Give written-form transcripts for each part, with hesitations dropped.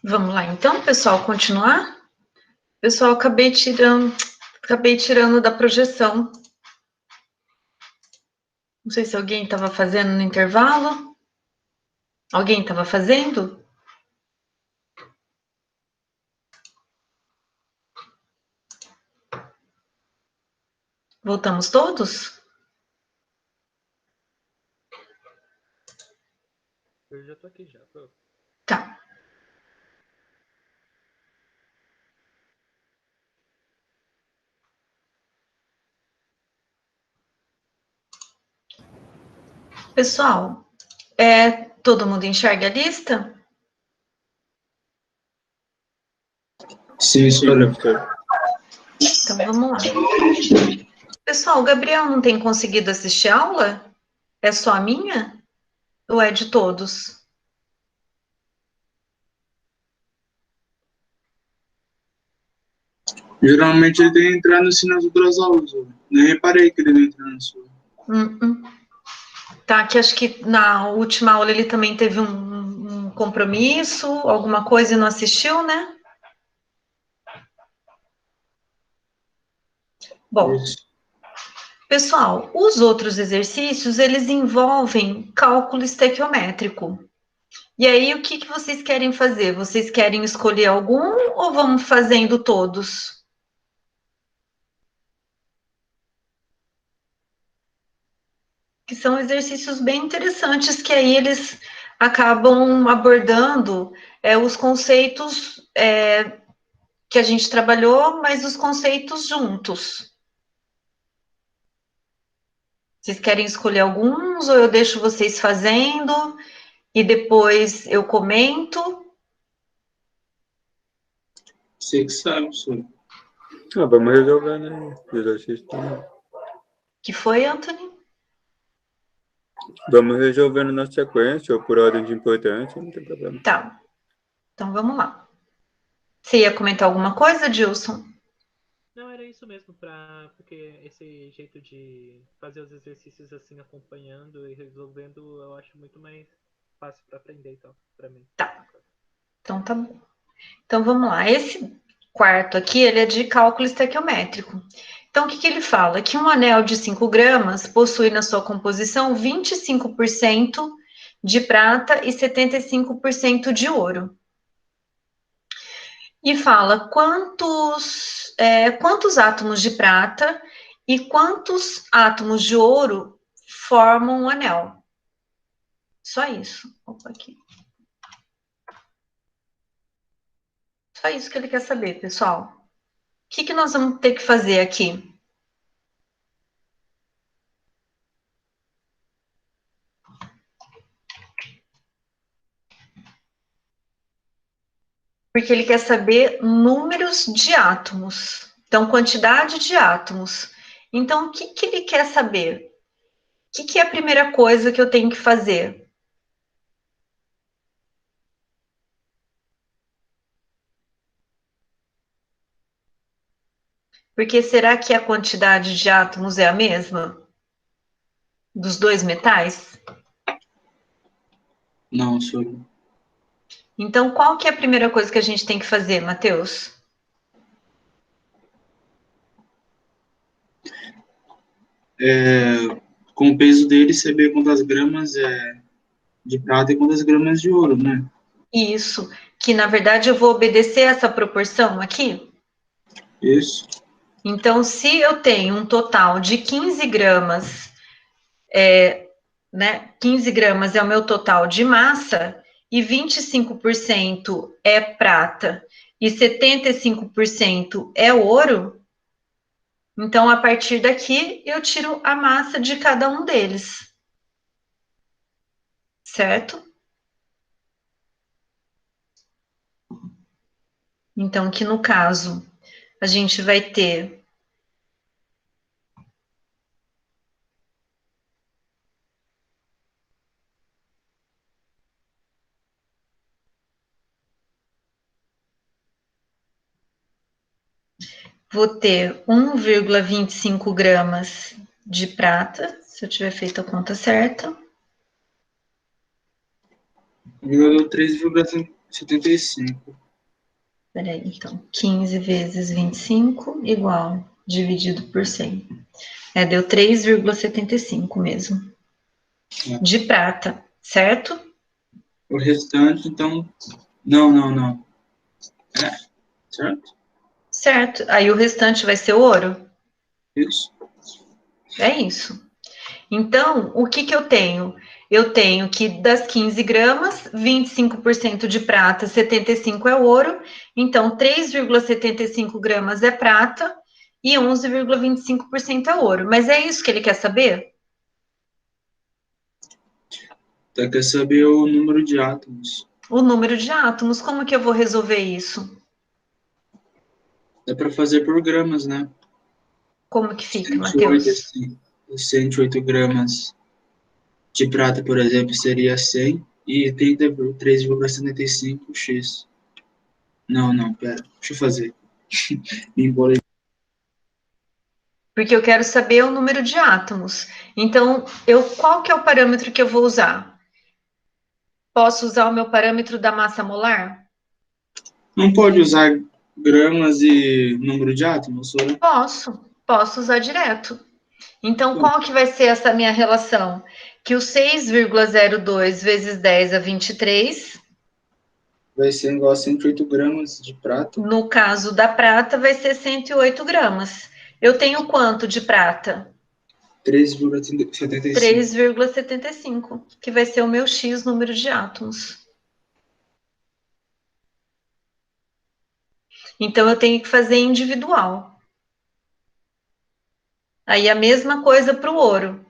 Vamos lá, então, pessoal, continuar? Pessoal, acabei tirando da projeção. Não sei se alguém estava fazendo no intervalo. Alguém estava fazendo? Voltamos todos? Eu já tô aqui já, pô. Tá. Pessoal, todo mundo enxerga a lista? Sim, professor. Então, vamos lá. Pessoal, o Gabriel não tem conseguido assistir a aula? É só a minha? Ou é de todos? Geralmente ele tem entrado assim nas outras aulas. Eu nem reparei que ele não entrou na sua. Tá, que acho que na última aula ele também teve um compromisso, alguma coisa e não assistiu, né? Bom, Isso. pessoal, os outros exercícios, eles envolvem cálculo estequiométrico. E aí, o que vocês querem fazer? Vocês querem escolher algum ou vamos fazendo todos? Que são exercícios bem interessantes, que aí eles acabam abordando os conceitos que a gente trabalhou, mas os conceitos juntos. Vocês querem escolher alguns ou eu deixo vocês fazendo e depois eu comento? Você que sabe, professor. Vamos resolvendo aí o exercício também. Que foi, Anthony? Vamos resolvendo na sequência ou por ordem de importância, não tem problema. Tá. Então vamos lá. Você ia comentar alguma coisa, Dilson? Não, era isso mesmo, porque esse jeito de fazer os exercícios assim, acompanhando e resolvendo, eu acho muito mais fácil para aprender, então, para mim. Tá. Então tá bom. Então vamos lá. Esse quarto aqui, ele é de cálculo estequiométrico. Então, o que ele fala? Que um anel de 5 gramas possui na sua composição 25% de prata e 75% de ouro. E fala quantos átomos de prata e quantos átomos de ouro formam um anel. Só isso. Opa, aqui. Só isso que ele quer saber, pessoal. O que nós vamos ter que fazer aqui? Porque ele quer saber números de átomos. Então, quantidade de átomos. Então, o que ele quer saber? O que é a primeira coisa que eu tenho que fazer? Porque será que a quantidade de átomos é a mesma? Dos dois metais? Não, senhor. Então, qual que é a primeira coisa que a gente tem que fazer, Matheus? Com o peso dele, saber quantas gramas é de prata e quantas gramas de ouro, né? Isso, que na verdade eu vou obedecer essa proporção aqui. Isso. Então, se eu tenho um total de 15 gramas, 15 gramas é o meu total de massa, e 25% é prata e 75% é ouro, então a partir daqui eu tiro a massa de cada um deles. Certo? Então, que no caso, a gente vai ter vou ter 1,25 gramas de prata, se eu tiver feito a conta certa. Deu 3,5 75. Peraí, então, 15 vezes 25 igual, dividido por 100. Deu 3,75 mesmo. É. De prata, certo? O restante, então... Não. Certo? Certo. Aí o restante vai ser ouro? Isso. É isso. Então, o que eu tenho? Eu tenho que das 15 gramas, 25% de prata, 75 é ouro. Então, 3,75 gramas é prata e 11,25% é ouro. Mas é isso que ele quer saber? Então, quer saber o número de átomos. O número de átomos. Como que eu vou resolver isso? Dá para fazer por gramas, né? Como que fica, 108, Matheus? assim, 108 gramas de prata, por exemplo, seria 100 e 33,75x. Não, pera. Deixa eu fazer. Me embolei. Porque eu quero saber o número de átomos. Então, qual que é o parâmetro que eu vou usar? Posso usar o meu parâmetro da massa molar? Não pode usar gramas e número de átomos, né? Posso usar direto. Então, qual que vai ser essa minha relação? Que o 6,02 vezes 10 a 23, Vai ser igual a 108 gramas de prata. no caso da prata, vai ser 108 gramas. Eu tenho quanto de prata? 3,75. 3,75, que vai ser o meu X número de átomos. Então, eu tenho que fazer individual. Aí, a mesma coisa para o ouro.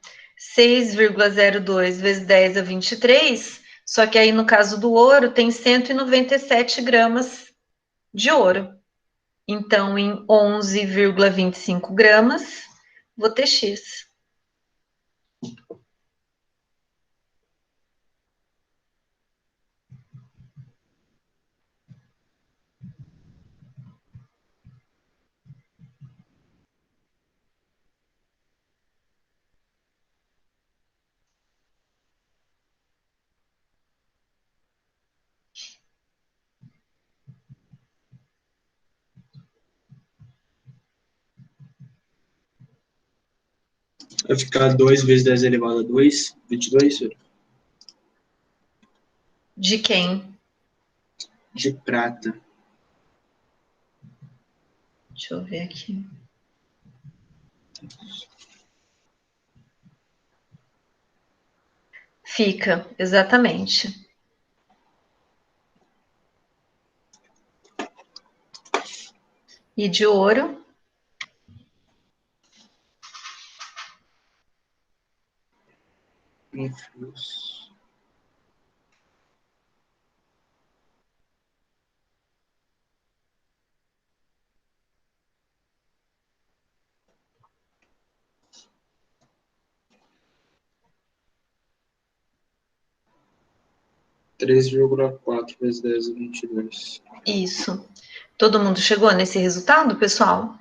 6,02 vezes 10 a 23, só que aí, no caso do ouro, tem 197 gramas de ouro. Então, em 11,25 gramas, vou ter X. Vai ficar 2 vezes 10 elevado a 2, 22, De quem? de prata. Deixa eu ver aqui. Fica, exatamente. E de ouro? Meu Deus. Três vírgula quatro vezes 10 a 22. Isso. Todo mundo chegou nesse resultado, pessoal?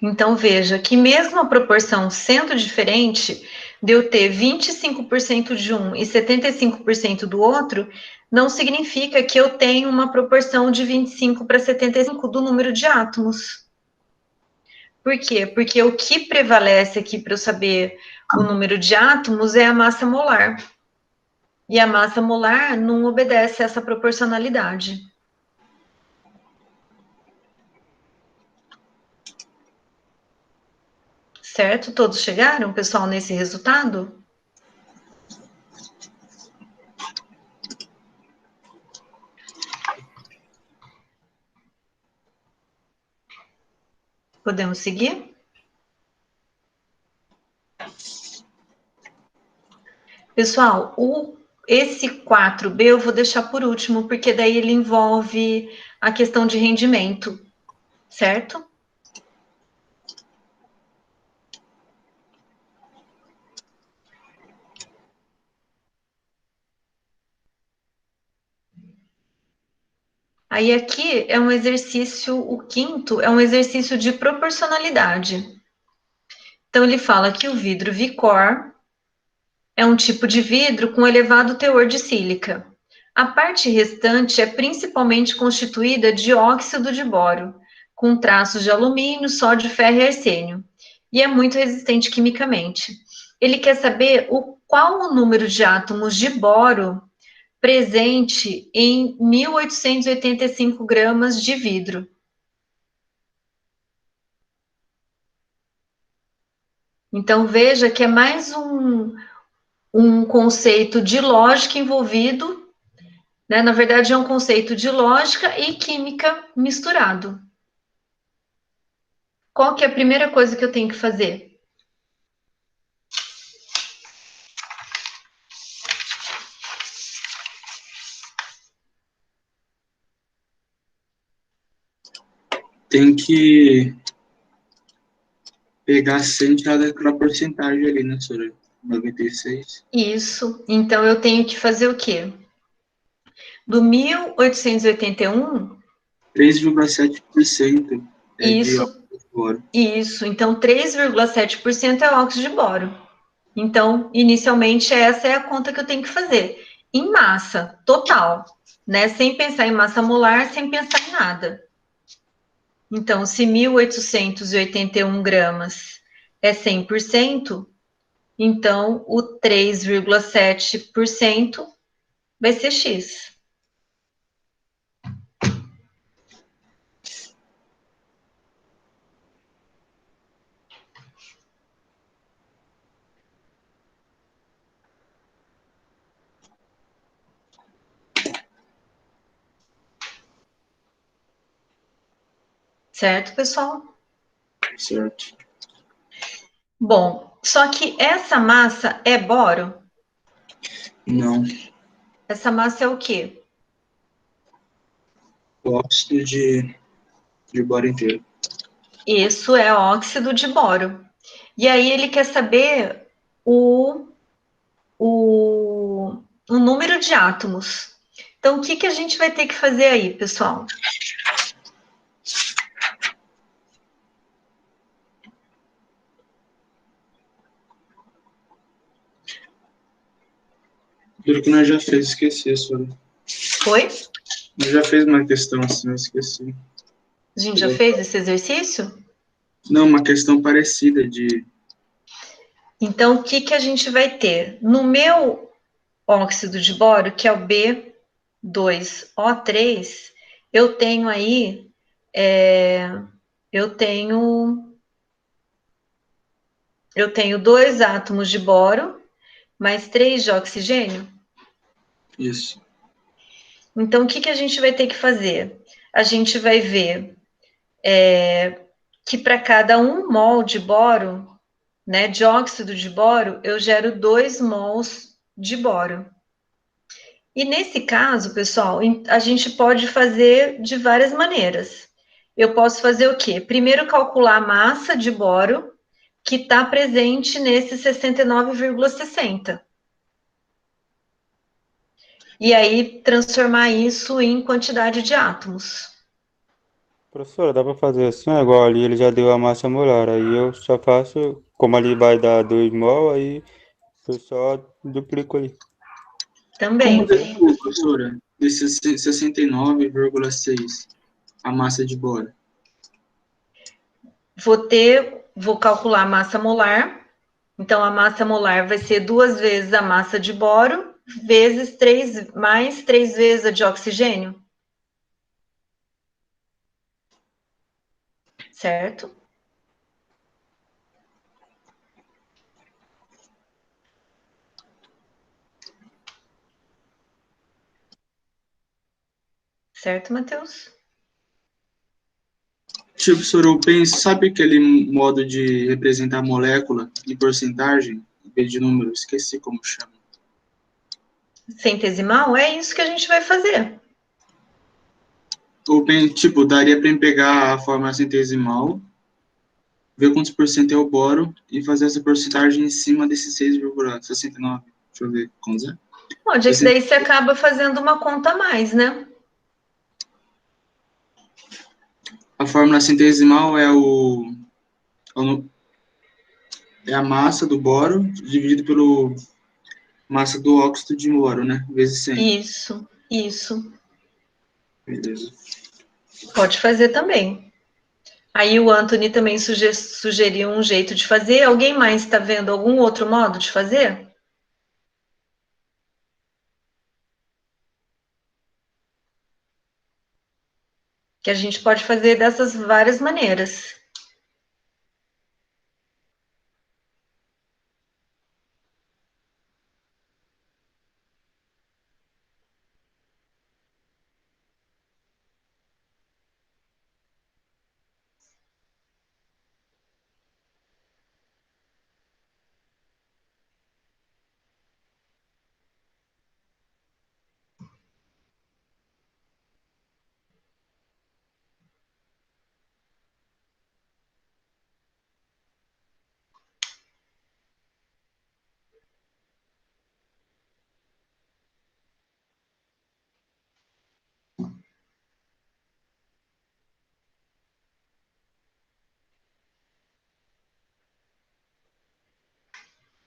Então, veja que mesmo a proporção sendo diferente, de eu ter 25% de um e 75% do outro, não significa que eu tenho uma proporção de 25 para 75 do número de átomos. Por quê? Porque o que prevalece aqui para eu saber o número de átomos é a massa molar. E a massa molar não obedece a essa proporcionalidade. Certo? Todos chegaram, pessoal, nesse resultado? Podemos seguir? Pessoal, esse 4B eu vou deixar por último, porque daí ele envolve a questão de rendimento, certo? Aí aqui é um exercício, o quinto é um exercício de proporcionalidade. Então, ele fala que o vidro Vicor é um tipo de vidro com elevado teor de sílica. A parte restante é principalmente constituída de óxido de boro, com traços de alumínio, sódio, ferro e arsênio, e é muito resistente quimicamente. Ele quer saber qual o número de átomos de boro presente em 1.885 gramas de vidro. Então, veja que é mais um conceito de lógica envolvido, né? Na verdade, é um conceito de lógica e química misturado. Qual que é a primeira coisa que eu tenho que fazer? Tem que pegar 100 e tirar daquela porcentagem ali, né, senhora? 96. Isso. Então, eu tenho que fazer o quê? Do 1.881, 3,7% é de isso, óxido de boro. isso. Então, 3,7% é óxido de boro. Então, inicialmente, essa é a conta que eu tenho que fazer. Em massa, total, né? Sem pensar em massa molar, sem pensar em nada. Então, se 1.881 gramas é 100%, então o 3,7% vai ser X. Certo, pessoal? Certo. Bom, só que essa massa é boro? Não. Essa massa é o quê? O óxido de boro inteiro. Isso é óxido de boro. E aí ele quer saber o número de átomos. Então, o que a gente vai ter que fazer aí, pessoal? Tudo que nós já fez, esqueci, senhora. Foi? Nós já fez uma questão assim, eu esqueci. A gente já fez esse exercício? Não, uma questão parecida de... Então, o que a gente vai ter? No meu óxido de boro, que é o B2O3, eu tenho aí, eu tenho 2 átomos de boro, mais 3 de oxigênio. Isso. Então, o que a gente vai ter que fazer? A gente vai ver que para cada 1 mol de boro, né, de óxido de boro, eu gero 2 mols de boro. E nesse caso, pessoal, a gente pode fazer de várias maneiras. Eu posso fazer o quê? Primeiro calcular a massa de boro que está presente nesse 69,60. E aí transformar isso em quantidade de átomos. Professora, dá para fazer assim, ó, igual ali ele já deu a massa molar, aí eu só faço, como ali vai dar 2 mol, aí eu só duplico ali. Também. Como derivou, professora, desse 69,6, a massa de boro? Vou calcular a massa molar. Então, a massa molar vai ser 2 vezes a massa de boro, vezes 3, mais 3 vezes a de oxigênio. Certo? Certo, Matheus? Tipo, professora, eu penso, sabe aquele modo de representar a molécula em porcentagem, em vez de número? Esqueci como chama. Centesimal, é isso que a gente vai fazer. Ou, tipo, daria para pegar a fórmula centesimal, ver quantos por cento é o boro e fazer essa porcentagem em cima desse 6,69. Deixa eu ver quantos é. Pode, é que daí você acaba fazendo uma conta a mais, né? A fórmula centesimal é o é a massa do boro dividido pelo massa do óxido de boro, né? Vezes 100. Isso. Beleza. Pode fazer também. Aí o Anthony também sugeriu um jeito de fazer. Alguém mais está vendo algum outro modo de fazer? Que a gente pode fazer dessas várias maneiras.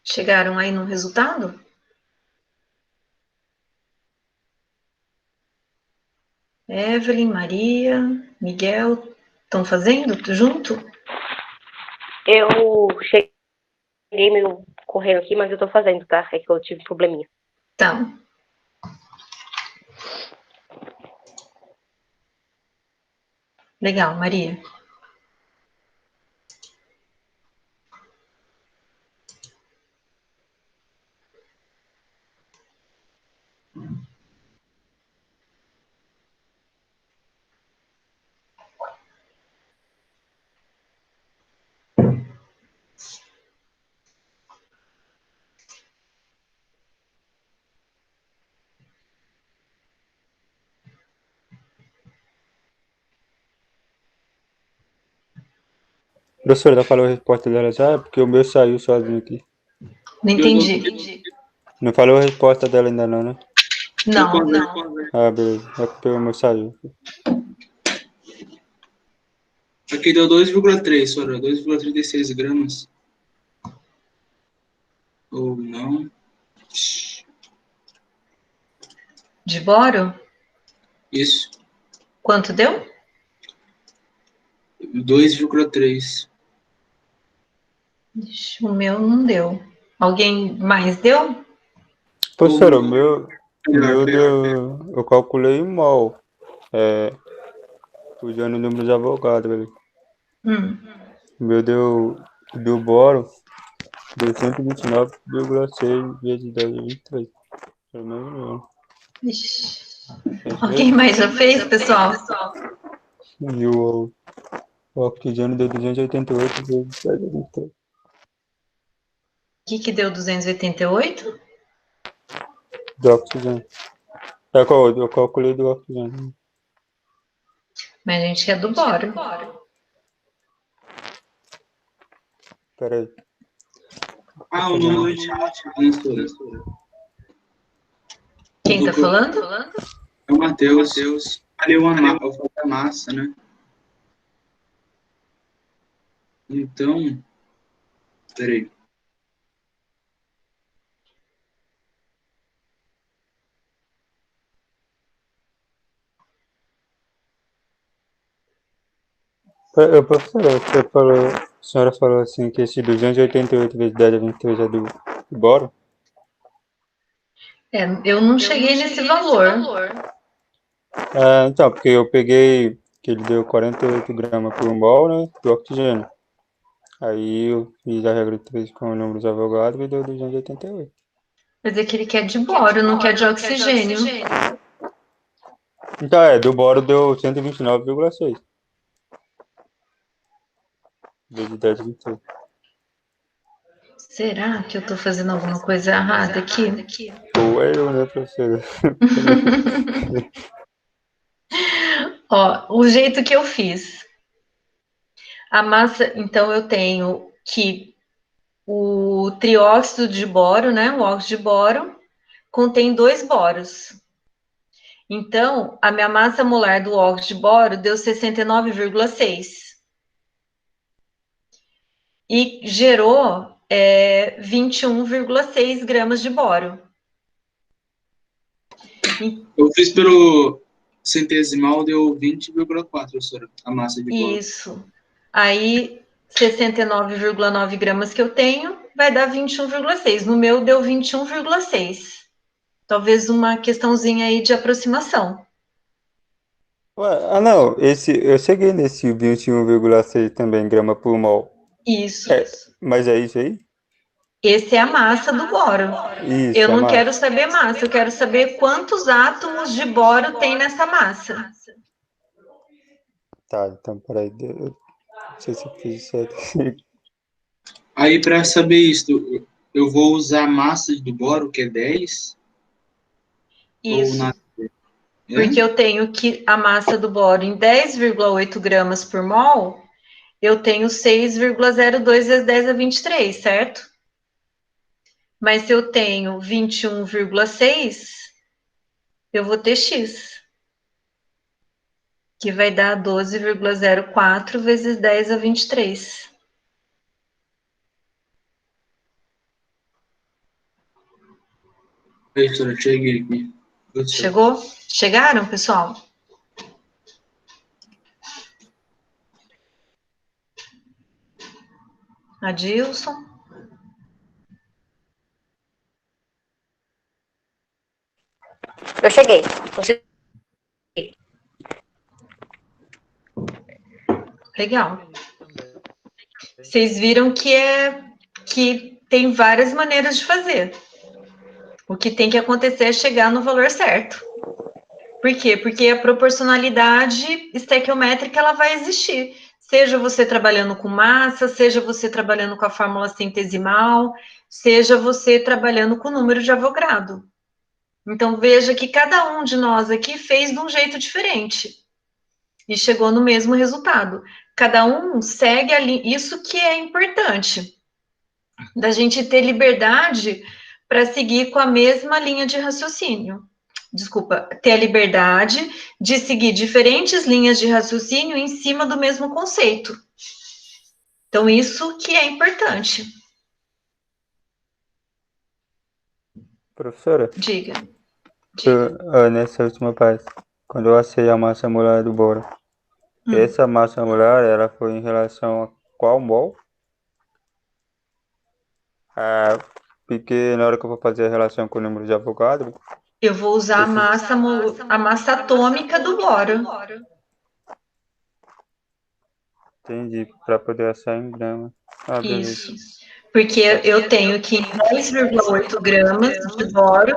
Chegaram aí no resultado? Evelyn, Maria, Miguel, estão fazendo junto? Eu cheguei meio correndo aqui, mas eu tô fazendo, tá? É que eu tive um probleminha. Tá. Legal, Maria. Professora, já falou a resposta dela já? É porque o meu saiu sozinho aqui. Não entendi. Não falou a resposta dela ainda não, né? Não. Ah, beleza. É porque o meu saiu. Aqui deu 2,3, Sora. 2,36 gramas. Ou não. De boro? Isso. Quanto deu? 2,3. Ixi, o meu não deu. Alguém mais deu? Professora, o meu deu. Eu calculei em mol. Usando o número de advogado, velho. O meu deu boro. Deu 129,6 vezes 10 a 23. Pelo menos não. Ixi. Alguém mais já fez, pessoal? E o oxigênio deu 288 vezes 10 a 23. O que deu 288? Do oxigênio. Eu calculei do oxigênio. Mas a gente quer do boro. Pera aí. O número de chat, Sora. Quem tá falando? É o Matheus. Ali eu falei a massa, né? Então, peraí. Professora, a senhora falou assim que esse 288 vezes 10 a 23 é do boro? Eu não cheguei nesse valor. Então, porque eu peguei que ele deu 48 gramas por mol, né, do oxigênio. Aí eu fiz a regra de 3 com o número de advogado e deu 288. Quer dizer que ele quer de boro, não quer de oxigênio. Então, do boro deu 129,6. Vezes 10 a 23. Será que eu tô fazendo alguma coisa errada aqui? Ou é eu, né, professora? Ó, o jeito que eu fiz. A massa, então eu tenho que o trióxido de boro, né, o óxido de boro, contém 2 boros. Então, a minha massa molar do óxido de boro deu 69,6. E gerou é 21,6 gramas de boro. Eu fiz pelo centesimal, deu 20,4, professora, a massa de boro. Isso. Aí, 69,9 gramas que eu tenho, vai dar 21,6. No meu, deu 21,6. Talvez uma questãozinha aí de aproximação. Ué, não, eu cheguei nesse 21,6 também grama por mol. Isso. Mas é isso aí? Esse é a massa do boro. Isso, Eu a não massa. quero saber massa, eu quero saber quantos átomos de boro tem nessa massa. Tá, então peraí. Não sei se eu fiz certo. Aí, para saber isso, eu vou usar a massa do boro, que é 10? Ou Isso. nada? Porque eu tenho que a massa do boro em 10,8 gramas por mol, eu tenho 6,02 vezes 10 a 23, certo? Mas se eu tenho 21,6, eu vou ter X, que vai dar 12,04 vezes 10 a 23. Aí, professora, cheguei aqui. Chegou? Chegaram, pessoal? Adilson? Eu cheguei. Legal. Vocês viram que tem várias maneiras de fazer. O que tem que acontecer é chegar no valor certo. Por quê? Porque a proporcionalidade estequiométrica ela vai existir. Seja você trabalhando com massa, seja você trabalhando com a fórmula centesimal, seja você trabalhando com o número de Avogadro. Então, veja que cada um de nós aqui fez de um jeito diferente e chegou no mesmo resultado. Cada um segue ali, isso que é importante, da gente ter liberdade para seguir com a mesma linha de raciocínio. Desculpa, ter a liberdade de seguir diferentes linhas de raciocínio em cima do mesmo conceito. Então, isso que é importante. Professora? Diga. Nessa última parte, quando eu achei a massa molar do boro, essa massa molar, ela foi em relação a qual mol? Porque na hora que eu vou fazer a relação com o número de Avogadro, eu vou usar a massa atômica do boro. Entendi, para poder achar em grama. Isso. Porque eu tenho que 10,8 gramas de boro,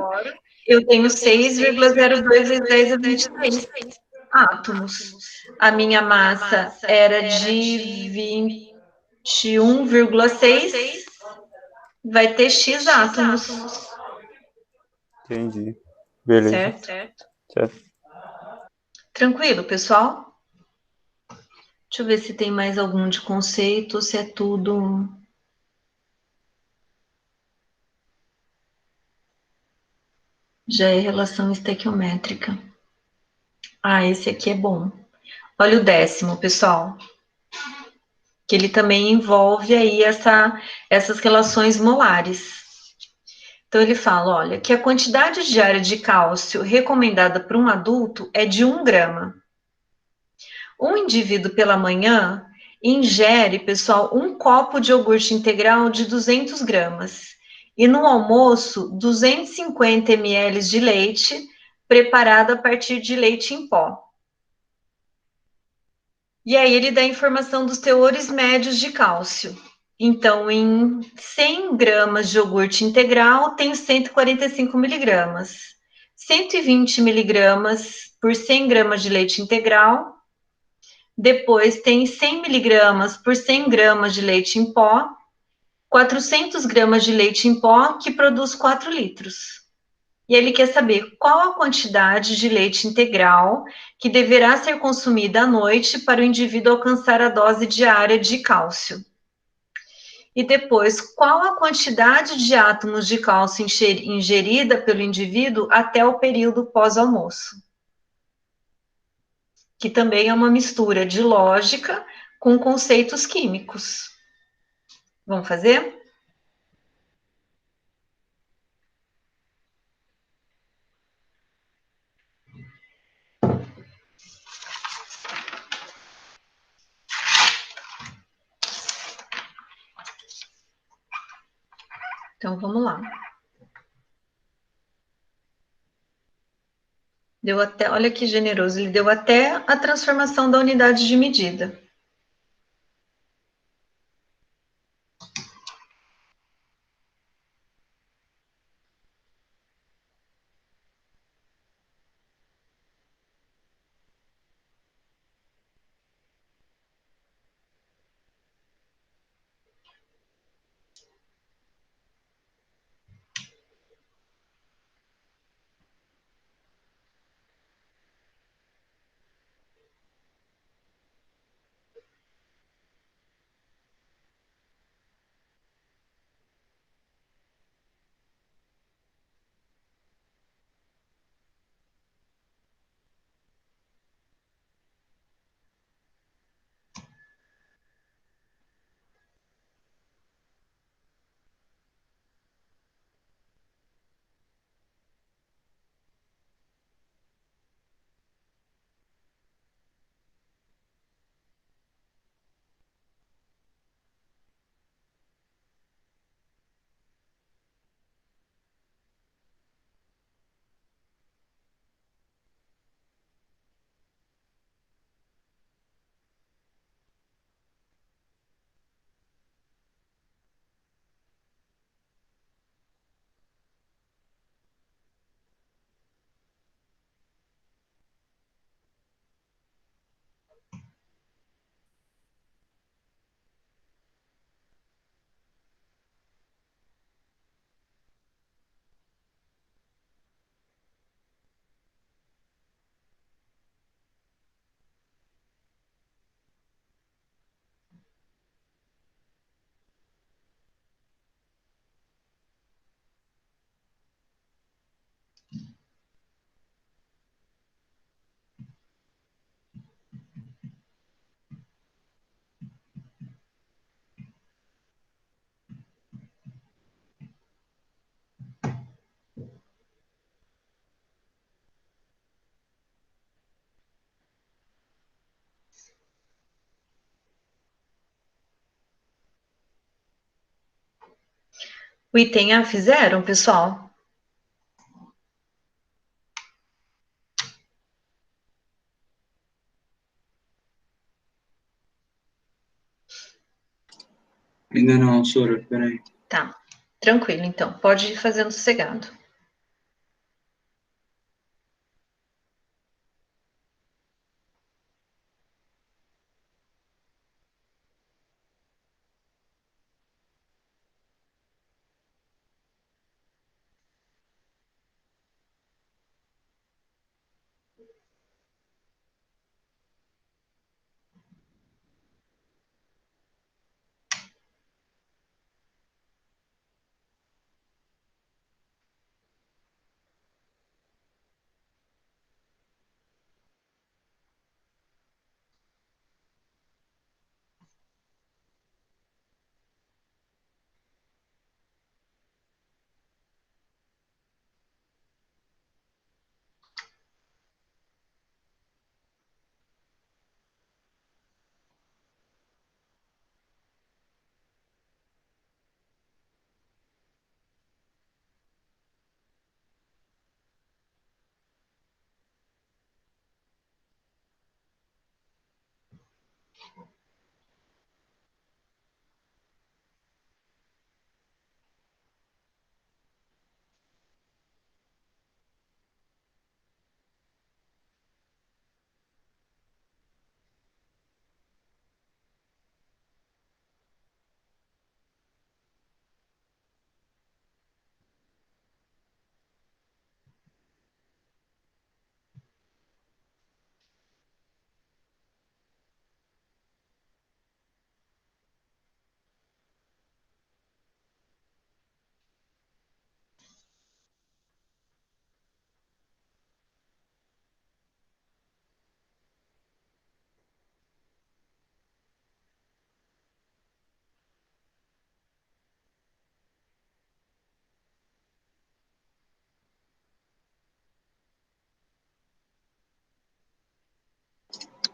eu tenho 6,02 vezes 10 a 23 átomos. A minha massa era de 21,6, vai ter X átomos. Entendi. Beleza. Certo? Certo. Tranquilo, pessoal? Deixa eu ver se tem mais algum de conceito, se é tudo. Já é relação estequiométrica. Esse aqui é bom. Olha o 10º, pessoal. Que ele também envolve aí essas relações molares. Então, ele fala, olha, que a quantidade diária de cálcio recomendada para um adulto é de 1 grama. Um indivíduo pela manhã ingere, pessoal, um copo de iogurte integral de 200 gramas. E no almoço, 250 ml de leite, preparado a partir de leite em pó. E aí ele dá a informação dos teores médios de cálcio. Então, em 100 gramas de iogurte integral, tem 145 miligramas. 120 miligramas por 100 gramas de leite integral. Depois, tem 100 miligramas por 100 gramas de leite em pó. 400 gramas de leite em pó, que produz 4 litros. E ele quer saber qual a quantidade de leite integral que deverá ser consumida à noite para o indivíduo alcançar a dose diária de cálcio. E depois, qual a quantidade de átomos de cálcio ingerida pelo indivíduo até o período pós-almoço. Que também é uma mistura de lógica com conceitos químicos. Vamos fazer? Então, vamos lá. Deu até, olha que generoso, ele deu até a transformação da unidade de medida. O item A fizeram, pessoal? Ainda não, Sora, peraí. Tá, tranquilo, então. Pode ir fazendo sossegado.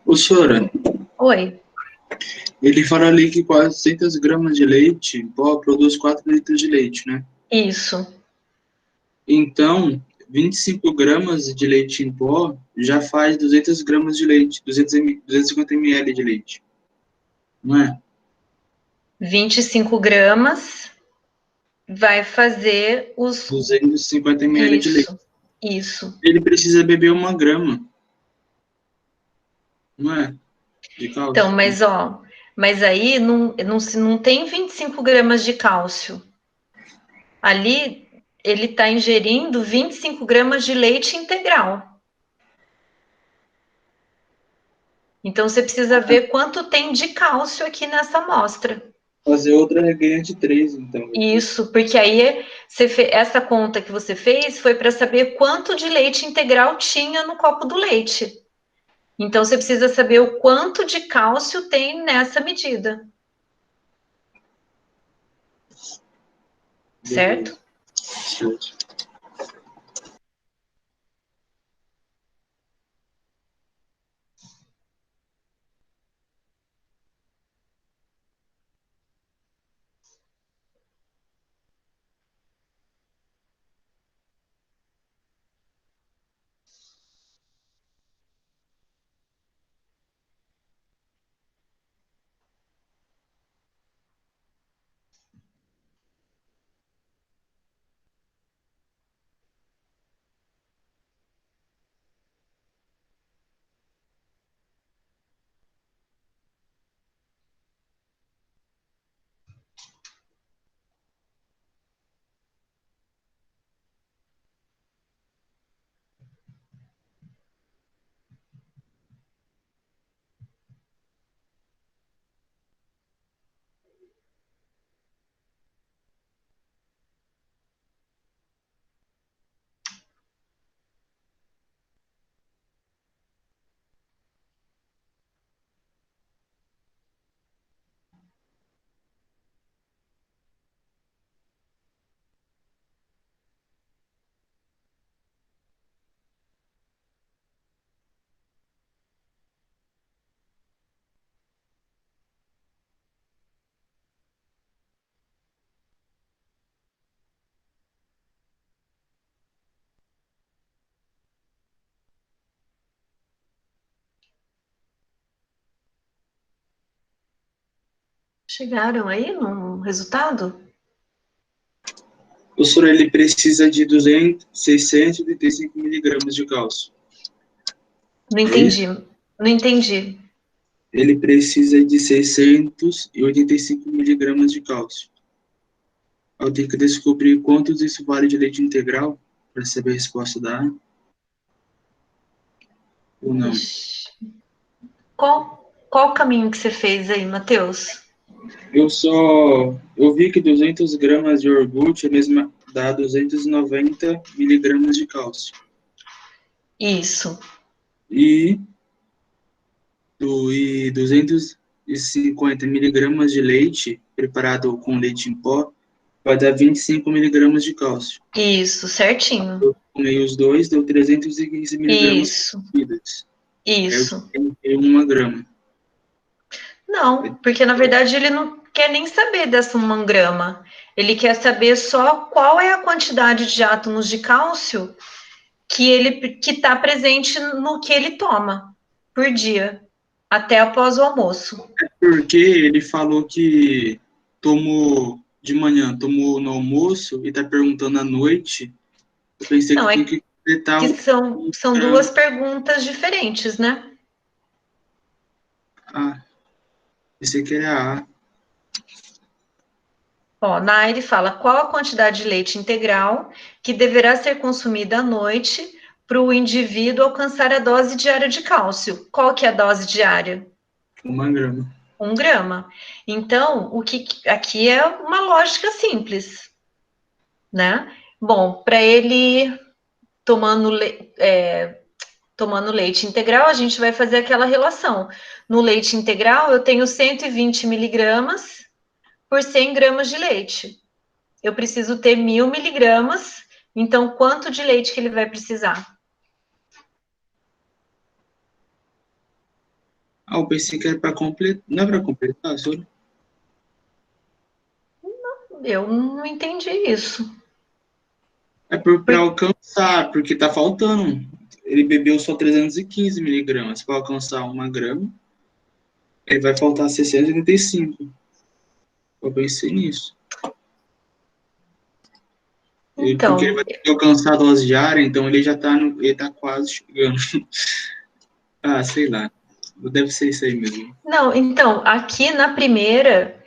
Ô, Sora, Oi. ele fala ali que 400 gramas de leite, pó, produz 4 litros de leite, né? Isso. Então, 25 gramas de leite em pó já faz 200 gramas de leite, 250 ml de leite. Não é? 25 gramas vai fazer os... 250 ml de leite. Isso. Ele precisa beber 1 grama. Não é? De cálcio. Então, mas aí não tem 25 gramas de cálcio. Ali, ele está ingerindo 25 gramas de leite integral. Então, você precisa ver quanto tem de cálcio aqui nessa amostra. Fazer outra reganha de 3, então. Isso, porque aí essa conta que você fez foi para saber quanto de leite integral tinha no copo do leite. Então, você precisa saber o quanto de cálcio tem nessa medida. Certo? Certo. Chegaram aí no resultado? O soro ele precisa de 635 miligramas de cálcio. Não entendi. Não entendi. Ele precisa de 685 miligramas de cálcio. Eu tenho que descobrir quantos isso vale de leite integral para saber a resposta da A. Ou não? Qual o caminho que você fez aí, Matheus? Eu vi que 200 gramas de iogurte é mesmo, dá 290 miligramas de cálcio. Isso. E 250 miligramas de leite preparado com leite em pó vai dar 25 miligramas de cálcio. Isso, certinho. Eu comei os dois, deu 315 miligramas. Isso. Seguidas. Isso. Eu 1 grama. Não, porque na verdade ele não quer nem saber dessa 1 grama. Ele quer saber só qual é a quantidade de átomos de cálcio que está presente no que ele toma por dia, até após o almoço. É porque ele falou que tomou de manhã, tomou no almoço e tá perguntando à noite. Eu pensei Não, que é tinha que completar que são duas perguntas diferentes, né? Ah, pensei que era A. Ó, na A ele fala qual a quantidade de leite integral que deverá ser consumida à noite para o indivíduo alcançar a dose diária de cálcio. Qual que é a dose diária? 1 grama. 1 grama. Então, aqui é uma lógica simples, né? Bom, para ele tomando leite integral, a gente vai fazer aquela relação. No leite integral, eu tenho 120 miligramas por 100 gramas de leite. Eu preciso ter 1.000 miligramas, então quanto de leite que ele vai precisar? Eu pensei que era para completar. Não é para completar, só? Eu não entendi isso. É para alcançar, porque tá faltando. Ele bebeu só 315 miligramas. Para alcançar 1 grama, ele vai faltar 685. Eu pensei nisso. Então, Porque ele vai ter que alcançar a dose diária, então ele já tá, ele tá quase chegando. Ah, sei lá. Deve ser isso aí mesmo. não, então, aqui na primeira,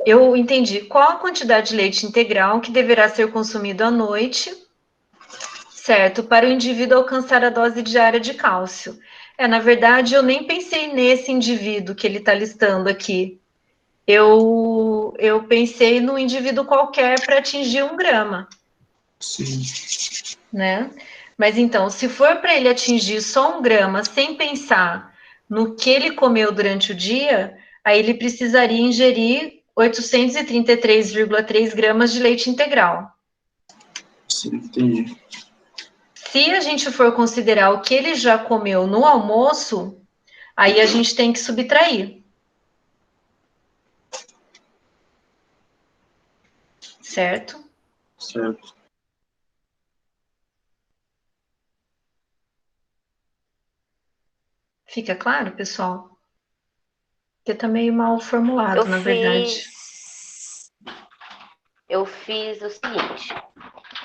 eu entendi qual a quantidade de leite integral que deverá ser consumido à noite, certo, para o indivíduo alcançar a dose diária de cálcio. Na verdade, eu nem pensei nesse indivíduo que ele está listando aqui. Eu pensei no indivíduo qualquer para atingir 1 grama. Sim. Né? Mas então, se for para ele atingir só 1 grama sem pensar no que ele comeu durante o dia, aí ele precisaria ingerir 833,3 gramas de leite integral. Sim, entendi. Se a gente for considerar o que ele já comeu no almoço, aí a gente tem que subtrair. Certo? Certo. Fica claro, pessoal? Porque tá meio mal formulado, na verdade. Eu fiz o seguinte.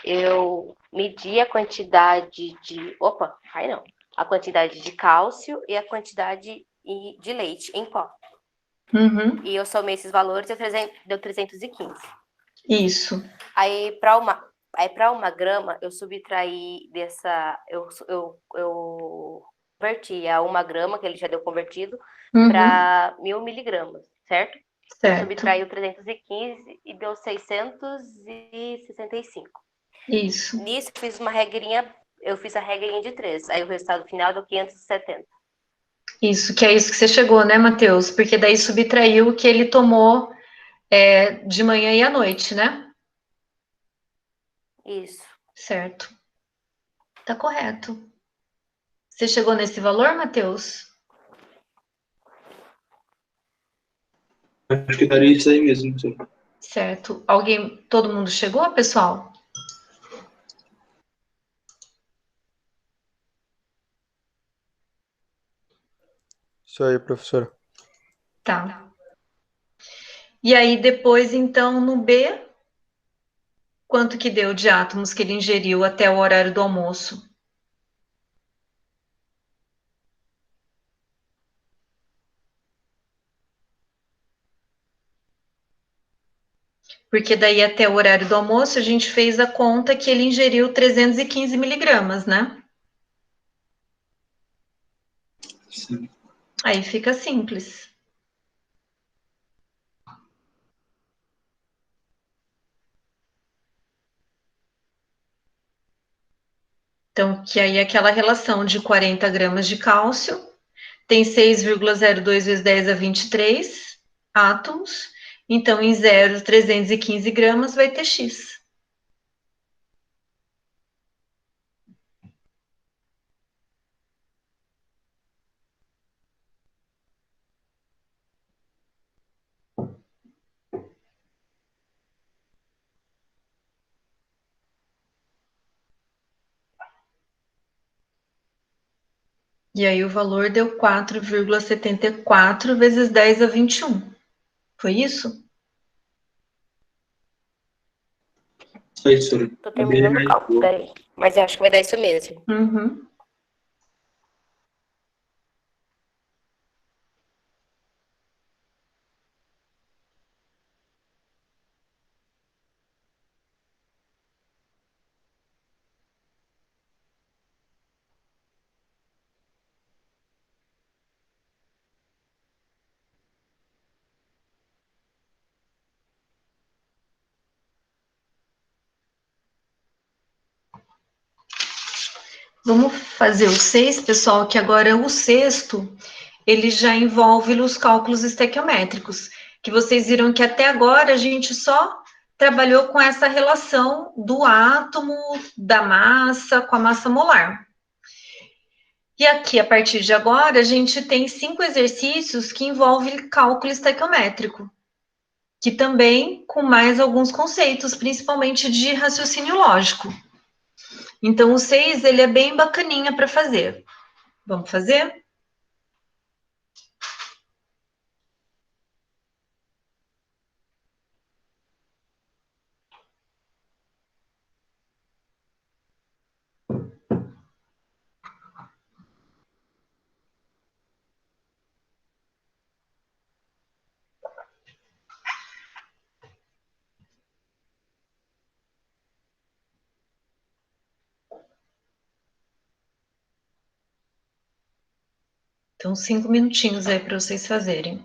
Eu medi a quantidade de... Opa, aí não. A quantidade de cálcio e a quantidade de leite em pó. Uhum. E eu somei esses valores e deu 315. Isso. Aí, para 1 grama, eu subtraí dessa... Eu converti a 1 grama, que ele já deu convertido, para 1.000 miligramas, certo? Certo. Subtraiu 315 e deu 665. Isso. Nisso, eu fiz a regrinha de 3. Aí o resultado final deu 570. Isso, que é isso que você chegou, né, Matheus? Porque daí subtraiu o que ele tomou de manhã e à noite, né? Isso. Certo. Tá correto. Você chegou nesse valor, Matheus? Acho que daria isso aí mesmo. Sim. Certo. Todo mundo chegou, pessoal? Isso aí, professora. Tá. E aí, depois, então, no B, quanto que deu de átomos que ele ingeriu até o horário do almoço? Porque daí, até o horário do almoço, a gente fez a conta que ele ingeriu 315 miligramas, né? Sim. Aí fica simples. Então, que aí é aquela relação de 40 gramas de cálcio, tem 6,02 vezes 10 a 23 átomos, então em 0,315 gramas vai ter X. E aí o valor deu 4,74 vezes 10 a 21. Foi isso? Isso aí, professora. Tô terminando o cálculo, peraí. Mas eu acho que vai dar isso mesmo. Uhum. Vamos fazer o 6, pessoal, que agora o sexto, ele já envolve os cálculos estequiométricos, que vocês viram que até agora a gente só trabalhou com essa relação do átomo, da massa, com a massa molar. E aqui, a partir de agora, a gente tem 5 exercícios que envolvem cálculo estequiométrico, que também com mais alguns conceitos, principalmente de raciocínio lógico. Então, o 6, ele é bem bacaninha para fazer. Vamos fazer? Então, 5 minutinhos aí para vocês fazerem.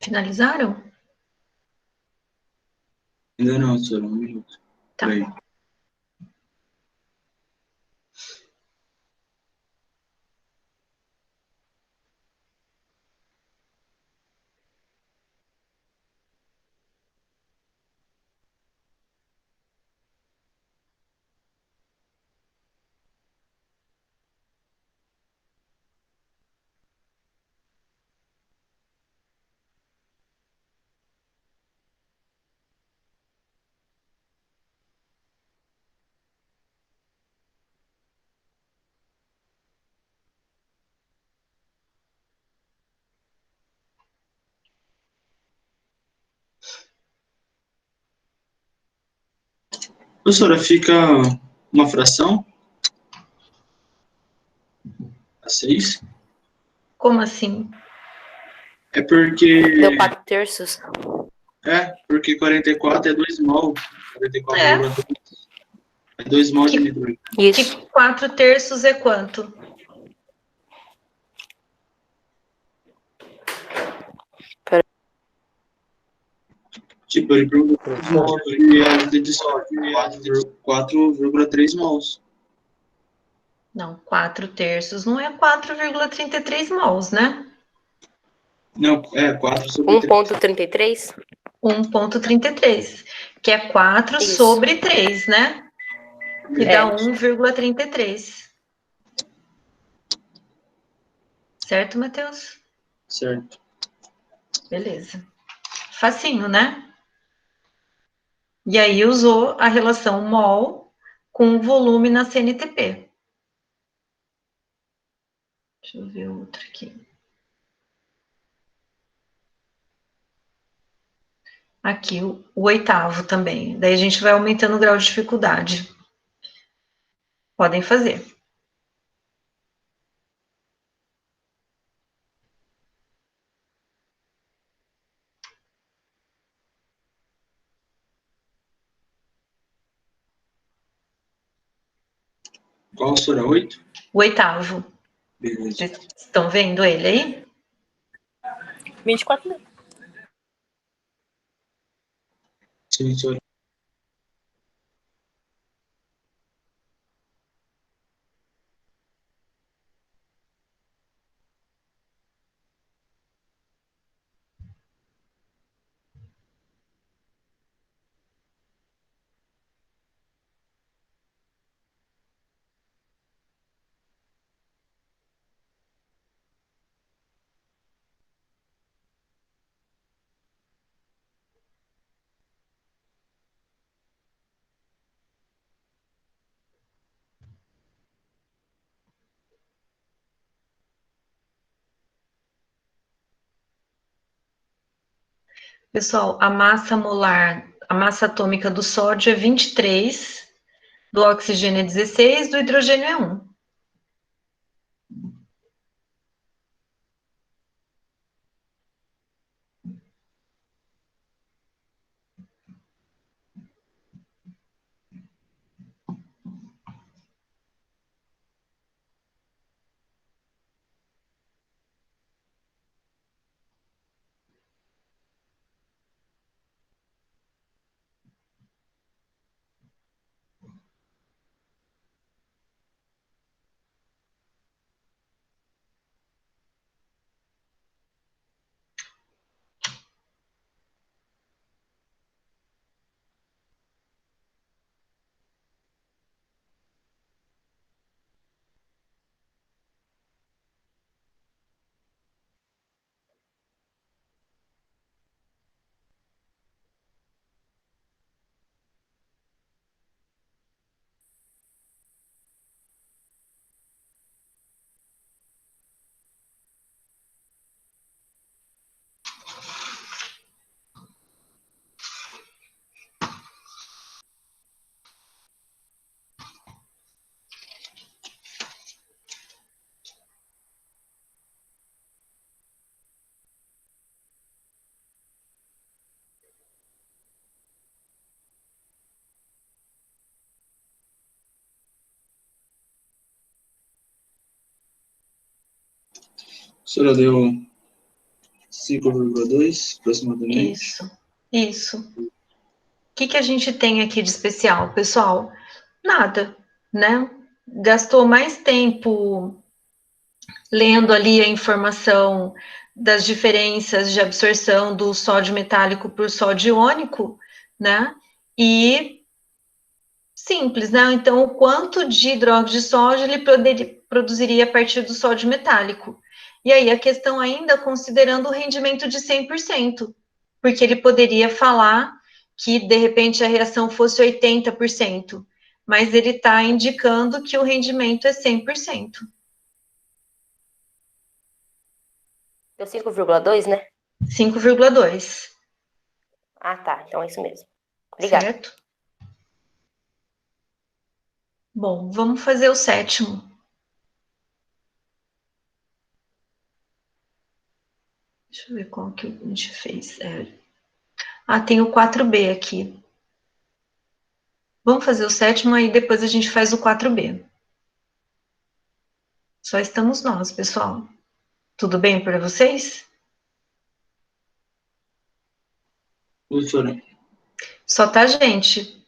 Finalizaram? Ainda não, só um minuto. Tá. Aí. Professora, fica uma fração a 6? Como assim? É porque... Deu 4/3. Porque 44 é 2 mol. 44,2 é 2 mol de Que- hidrogênio. Isso. Que 4/3 é quanto? Tipo, ele perguntou quantos mols de ácido de sódio. 4,3 mols. Não, 4/3 não é 4,33 mols, né? Não, 4 sobre 3. 1,33? 1,33, que é 4 Isso. sobre 3, né? Que dá É. 1,33. Certo, Matheus? Certo. Beleza. Facinho, né? E aí usou a relação mol com volume na CNTP. Deixa eu ver outro aqui. Aqui, o oitavo também. Daí a gente vai aumentando o grau de dificuldade. Podem fazer. Qual será 8? O oitavo. Beleza. Vocês estão vendo ele aí? 24 mil. Sim, senhor. Pessoal, a massa molar, a massa atômica do sódio é 23, do oxigênio é 16, do hidrogênio é 1. A senhora deu 5,2 aproximadamente. Isso. O que a gente tem aqui de especial, pessoal? Nada, né? Gastou mais tempo lendo ali a informação das diferenças de absorção do sódio metálico por sódio iônico, né? E simples, né? Então, o quanto de hidróxido de sódio ele produziria a partir do sódio metálico. E aí, a questão ainda considerando o rendimento de 100%, porque ele poderia falar que, de repente, a reação fosse 80%, mas ele está indicando que o rendimento é 100%. Deu 5,2, né? 5,2. Ah, tá. Então é isso mesmo. Obrigada. Certo? Bom, vamos fazer o 7º. Deixa eu ver qual que a gente fez. Tem o 4B aqui. Vamos fazer o 7º, aí depois a gente faz o 4B. Só estamos nós, pessoal. Tudo bem para vocês? Professora. Só tá a gente.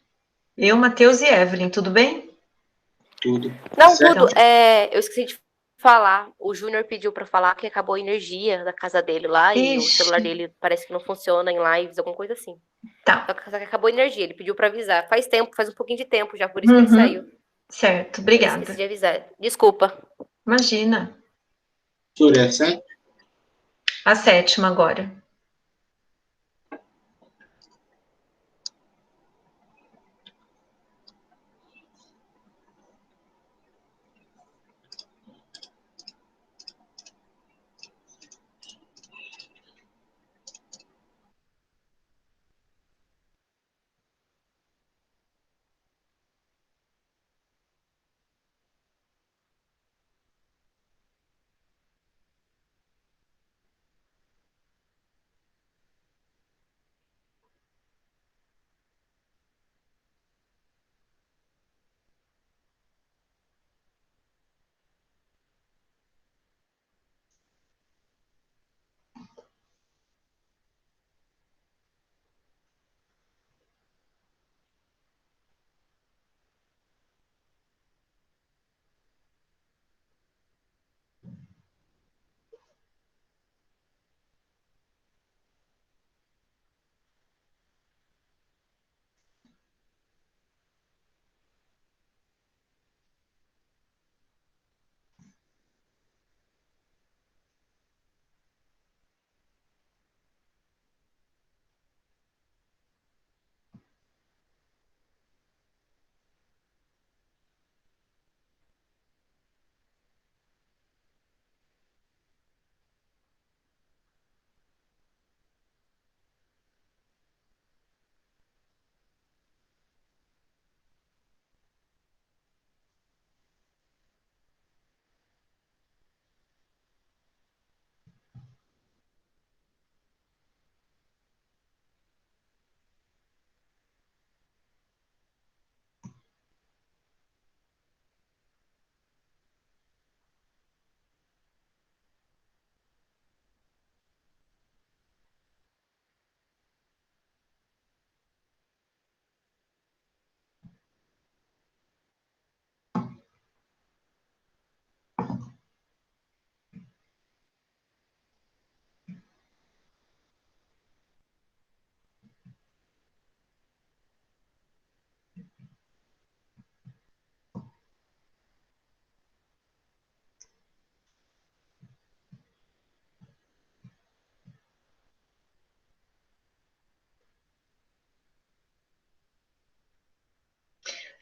Eu, Matheus e Evelyn, tudo bem? Tudo. Não, Certo? tudo. Eu esqueci de falar. O Júnior pediu pra falar que acabou a energia da casa dele lá e o celular dele parece que não funciona em lives, alguma coisa assim. Tá. Só que acabou a energia. Ele pediu pra avisar. Faz um pouquinho de tempo já, por isso que ele saiu. Certo, Eu esqueci obrigada. de avisar. Desculpa. Imagina. Professora, é certo? A 7ª agora.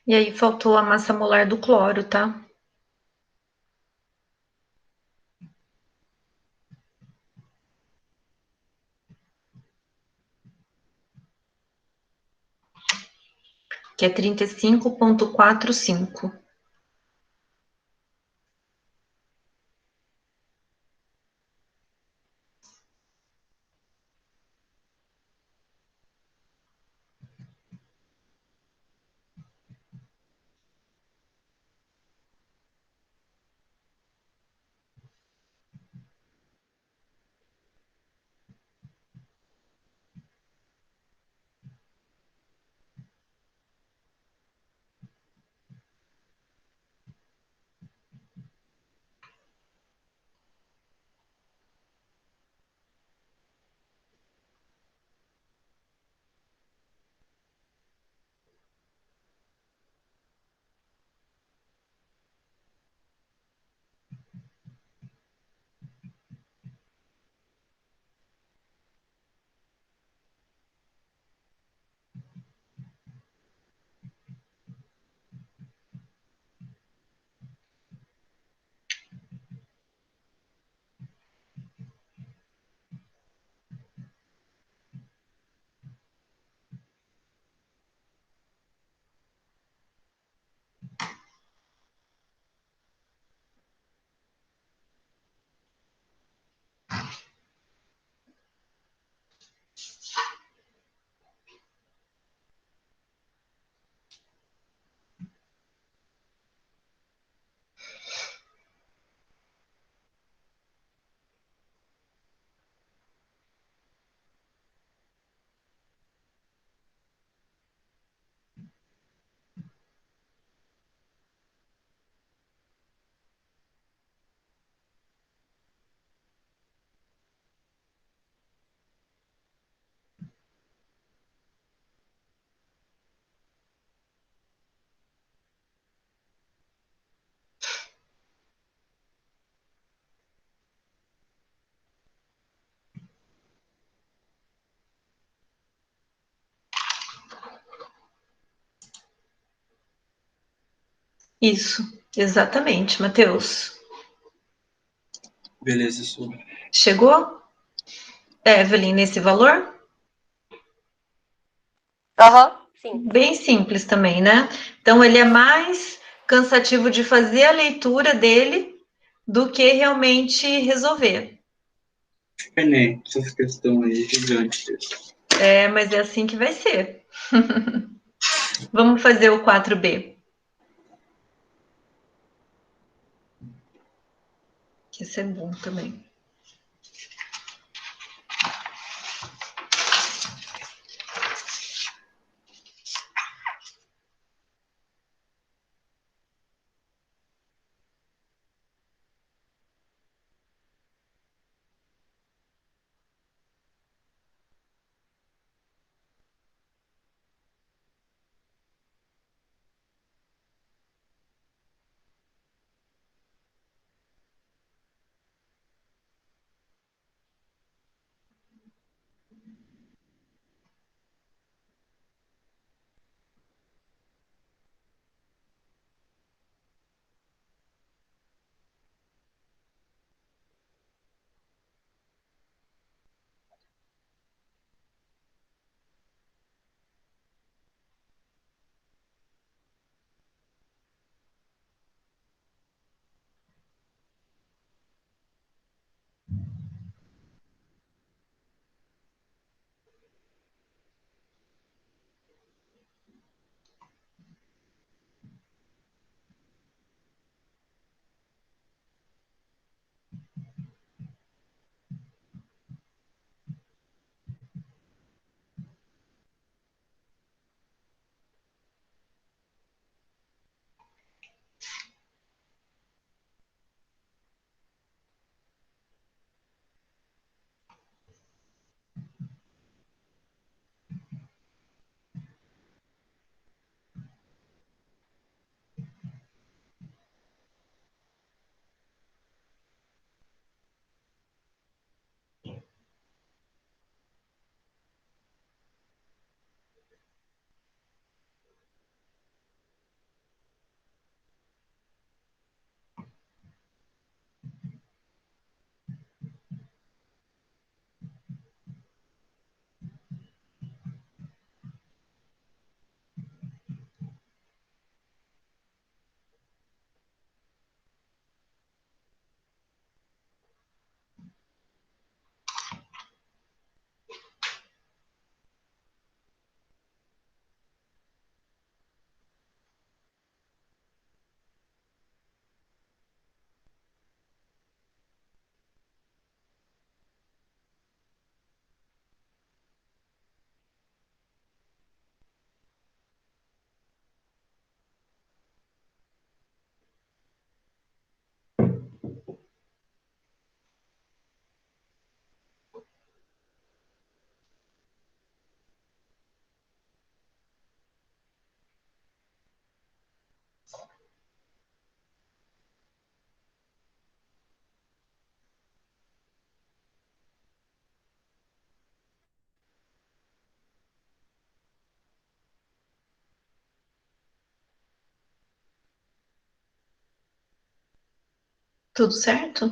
E aí faltou a massa molar do cloro, tá? Que é 35,45. Isso, exatamente, Matheus. Beleza, isso. Chegou? Evelyn, nesse valor? Sim. Bem simples também, né? Então, ele é mais cansativo de fazer a leitura dele do que realmente resolver. Enem, essa questão aí gigante. Mas é assim que vai ser. Vamos fazer o 4B. Que esse é bom também. Tudo certo?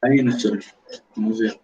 Aí, né, senhor? Vamos ver.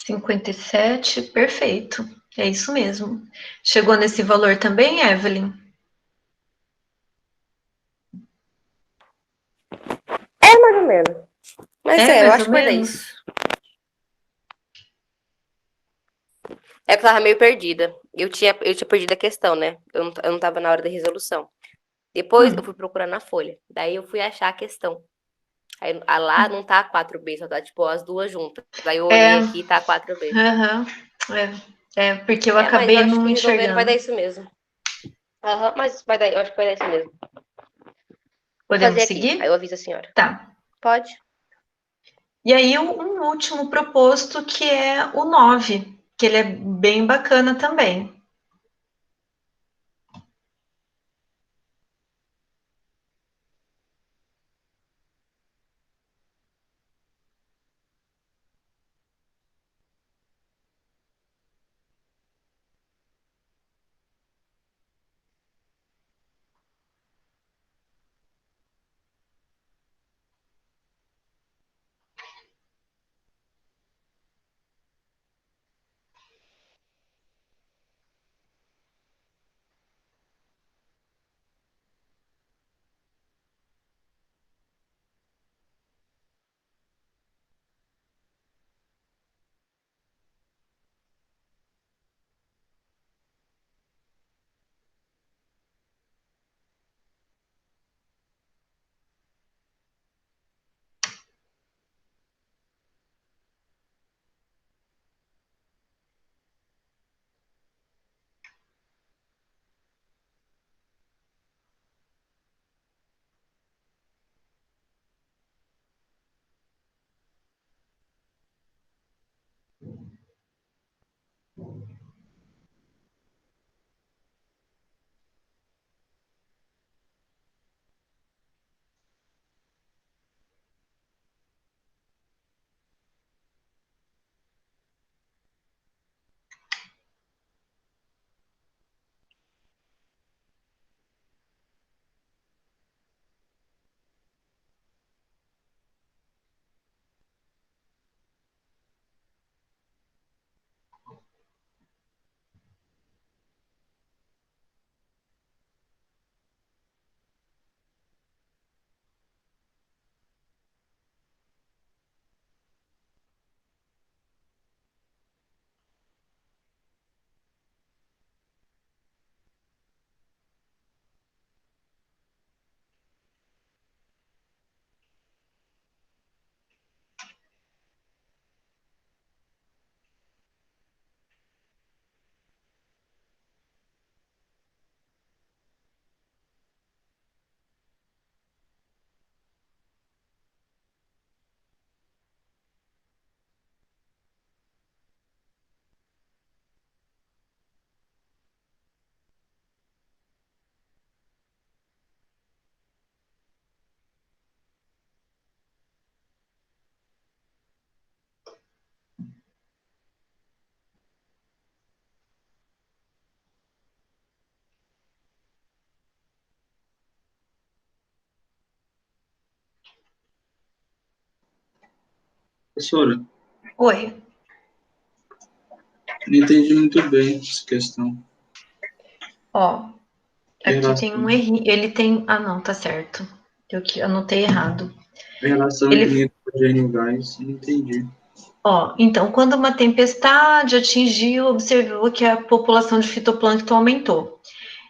R$ 57, perfeito. É isso mesmo. Chegou nesse valor também, Evelyn? É mais ou menos. Mas eu mais acho ou que vai dar menos. isso. É que eu tava meio perdida. Eu tinha perdido a questão, né? Eu não tava na hora da resolução. Depois eu fui procurar na folha. Daí eu fui achar a questão. Aí lá não tá 4B, só tá tipo as duas juntas. Daí eu olhei aqui e tá 4B. Aham, porque eu Mas eu acabei acho não que resolvendo vai enxergando. dar isso mesmo. Aham, mas vai dar, eu acho que vai dar isso mesmo. Vou Podemos fazer aqui, aí seguir? eu aviso a senhora. Tá. Pode? E aí, um último proposto que é o 9, que ele é bem bacana também. Professora, Oi. não entendi muito bem essa questão. Ó, aqui relação, tem um erro. Ele tem... Ah, não, tá certo. Eu que anotei errado. a relação Ele... de nitrogênio e gás, não entendi. Ó, então, quando uma tempestade atingiu, observou que a população de fitoplâncton aumentou.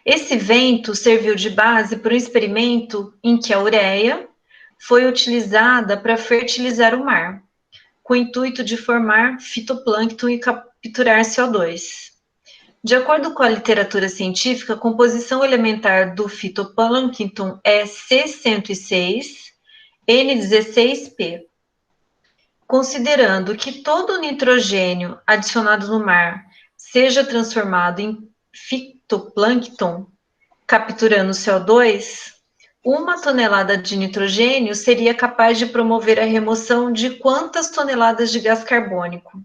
Esse vento serviu de base para um experimento em que a ureia foi utilizada para fertilizar o mar, com o intuito de formar fitoplâncton e capturar CO2. De acordo com a literatura científica, a composição elementar do fitoplâncton é C106, N16P. Considerando que todo o nitrogênio adicionado no mar seja transformado em fitoplâncton, capturando CO2, 1 tonelada de nitrogênio seria capaz de promover a remoção de quantas toneladas de gás carbônico?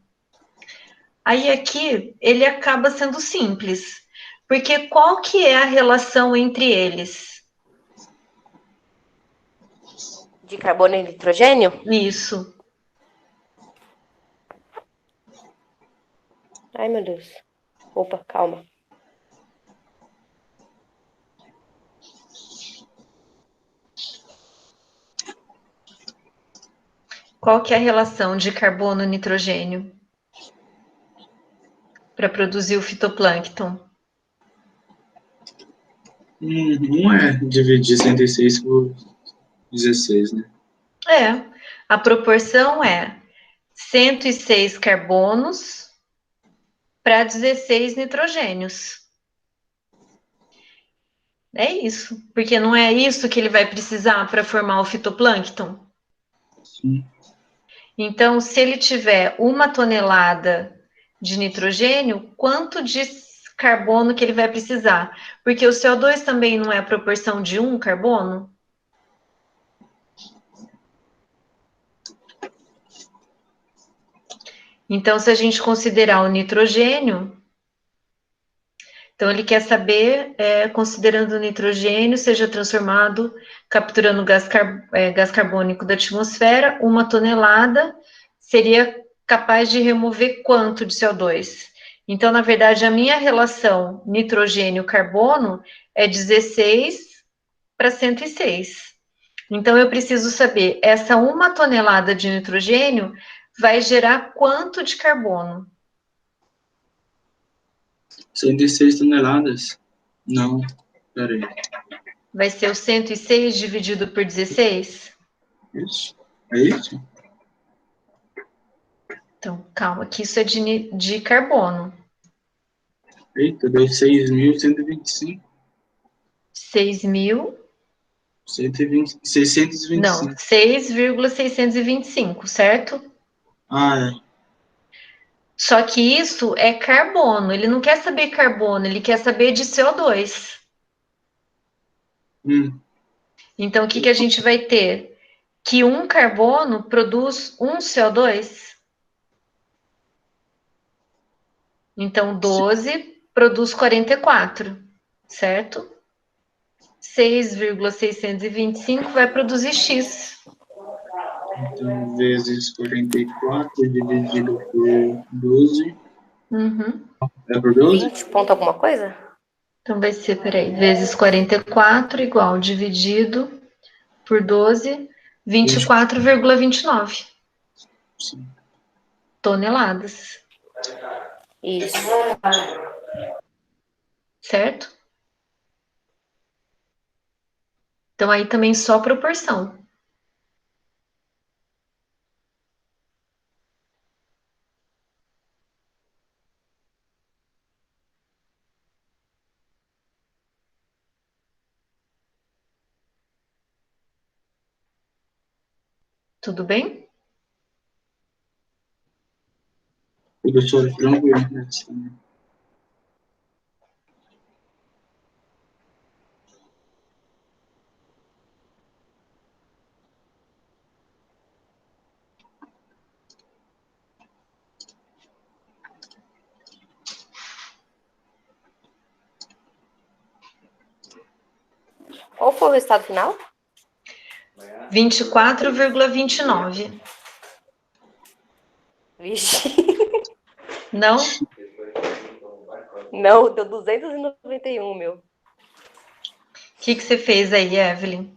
Aí aqui ele acaba sendo simples, porque qual que é a relação entre eles? De carbono e nitrogênio? Isso. Ai, meu Deus. Opa, calma. Qual que é a relação de carbono e nitrogênio para produzir o fitoplâncton? Não é dividir 106 por 16, né? É, a proporção é 106 carbonos para 16 nitrogênios. É isso, porque não é isso que ele vai precisar para formar o fitoplâncton? Sim. Então, se ele tiver 1 tonelada de nitrogênio, quanto de carbono que ele vai precisar? Porque o CO2 também não é a proporção de 1 carbono? Então, se a gente considerar o nitrogênio, então ele quer saber, considerando o nitrogênio, seja transformado, capturando gás carbônico da atmosfera, 1 tonelada seria capaz de remover quanto de CO2? Então, na verdade, a minha relação nitrogênio-carbono é 16 para 106. Então, eu preciso saber, essa 1 tonelada de nitrogênio vai gerar quanto de carbono? 106 toneladas? Não, peraí. Vai ser o 106 dividido por 16? Isso? É isso? Então, calma, que isso é de carbono. Eita, deu 6.125. 6.000... 625. Não, 6,625, certo? Ah, é. Só que isso é carbono. Ele não quer saber carbono, ele quer saber de CO2. Então, o que a gente vai ter? Que um carbono produz um CO2. Então, 12 produz 44, certo? 6,625 vai produzir X. Então, vezes 44 dividido por 12. É por 12? 20 ponto alguma coisa? Então, vai ser, peraí, vezes 44 igual dividido por 12, 24,29 toneladas. Isso. Certo? Então, aí também só proporção. Tudo bem? Professor, tranquilo, né? Qual foi o resultado final? 24,29. Vixe. Não? Não, deu 291, meu. O que você fez aí, Evelyn?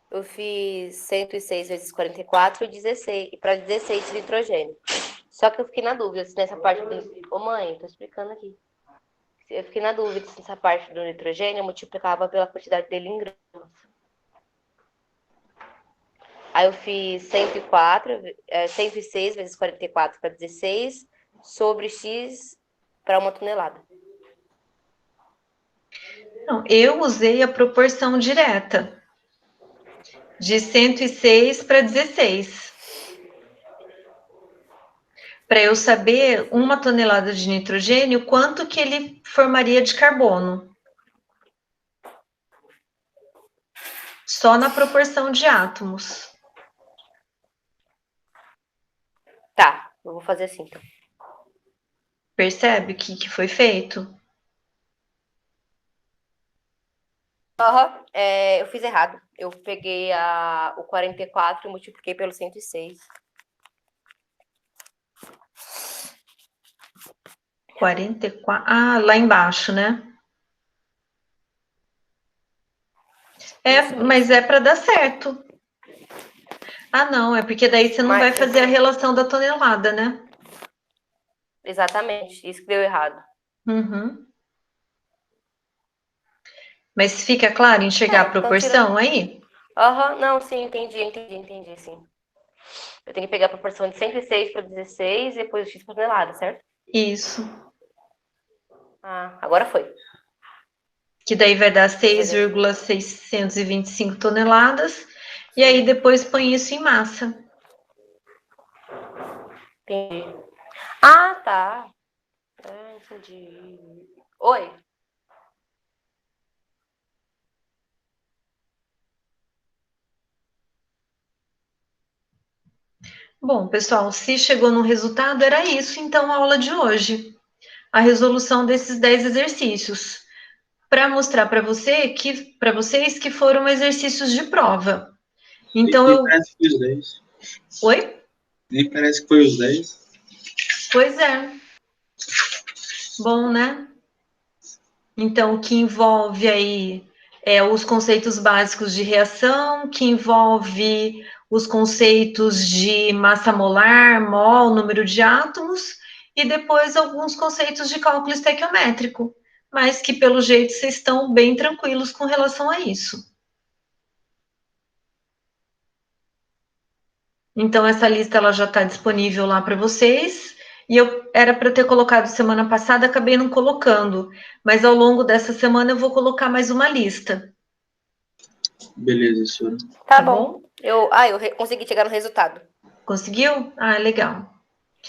Eu fiz 106 vezes 44 e 16, para 16 de nitrogênio. Só que eu fiquei na dúvida se nessa parte do... Ô mãe, tô explicando aqui. Eu fiquei na dúvida se nessa parte do nitrogênio eu multiplicava pela quantidade dele em gramas. Aí eu fiz 106 vezes 44 para 16 sobre X para 1 tonelada. Não, eu usei a proporção direta. De 106 para 16. Para eu saber 1 tonelada de nitrogênio, quanto que ele formaria de carbono. Só na proporção de átomos. Tá, eu vou fazer assim, então. Percebe o que foi feito? Eu fiz errado. Eu peguei o 44 e multipliquei pelo 106. 44. Ah, lá embaixo, né? Mas é para dar certo. Ah, não, é porque daí você não vai fazer a relação da tonelada, né? Exatamente, isso que deu errado. Uhum. Mas fica claro enxergar a proporção aí? Não, sim, entendi, sim. Eu tenho que pegar a proporção de 106 para 16 e depois o X por tonelada, certo? Isso. Ah, agora foi. Que daí vai dar 6,625 toneladas. E aí depois põe isso em massa. Entendi. Ah, tá. Entendi. Oi? Bom, pessoal, se chegou no resultado, era isso, então, a aula de hoje. A resolução desses 10 exercícios. Para mostrar para vocês que foram exercícios de prova. Então, Nem parece que foi os 10. Oi? Nem parece que foi os 10. Pois é. Bom, né? Então, o que envolve aí os conceitos básicos de reação, que envolve os conceitos de massa molar, mol, número de átomos, e depois alguns conceitos de cálculo estequiométrico, mas que, pelo jeito, vocês estão bem tranquilos com relação a isso. Então, essa lista ela já está disponível lá para vocês. E eu era para ter colocado semana passada, acabei não colocando. Mas ao longo dessa semana eu vou colocar mais uma lista. Beleza, senhora. Tá bom. Eu consegui chegar no resultado. Conseguiu? Ah, legal.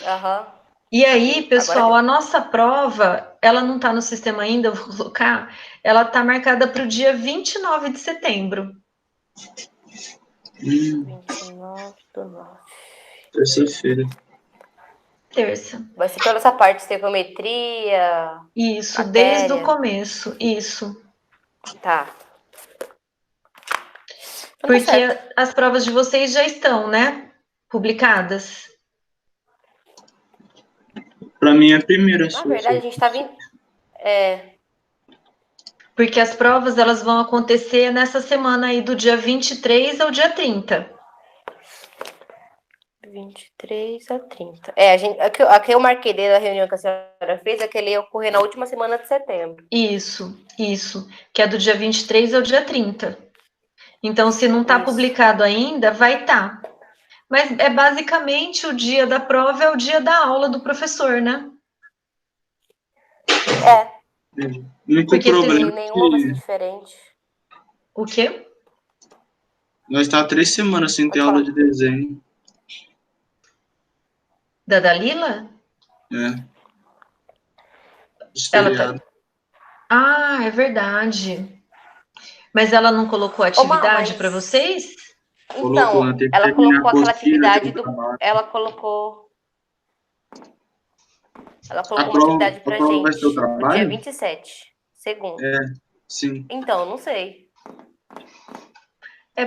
Aham. E aí, pessoal, a nossa prova, ela não está no sistema ainda, eu vou colocar. Ela está marcada para o dia 29 de setembro. 29/9. Terça-feira. Terça. Vai ser toda essa parte de estequiometria. Isso, matéria. desde o começo. Isso. Tá. Então, porque as provas de vocês já estão, né? Publicadas. Para mim é a primeira. Na verdade, a gente tá vindo. Porque as provas elas vão acontecer nessa semana aí do dia 23 ao dia 30. 23 a 30. Aqui eu marquei desde a reunião que a senhora fez, é que ele ia ocorrer na última semana de setembro. Isso. Que é do dia 23 ao dia 30. Então, se não está publicado ainda, vai estar. Mas é basicamente o dia da prova, é o dia da aula do professor, né? Único problema nenhuma vai ser diferente. O quê? Nós estamos há 3 semanas sem ter aula de desenho. Da Dalila? Ela tá... Ah, é verdade. Mas ela não colocou atividade para vocês? Então, ela colocou aquela atividade do... Ela colocou uma atividade pra gente no dia 27, segundo. Sim. Então, não sei.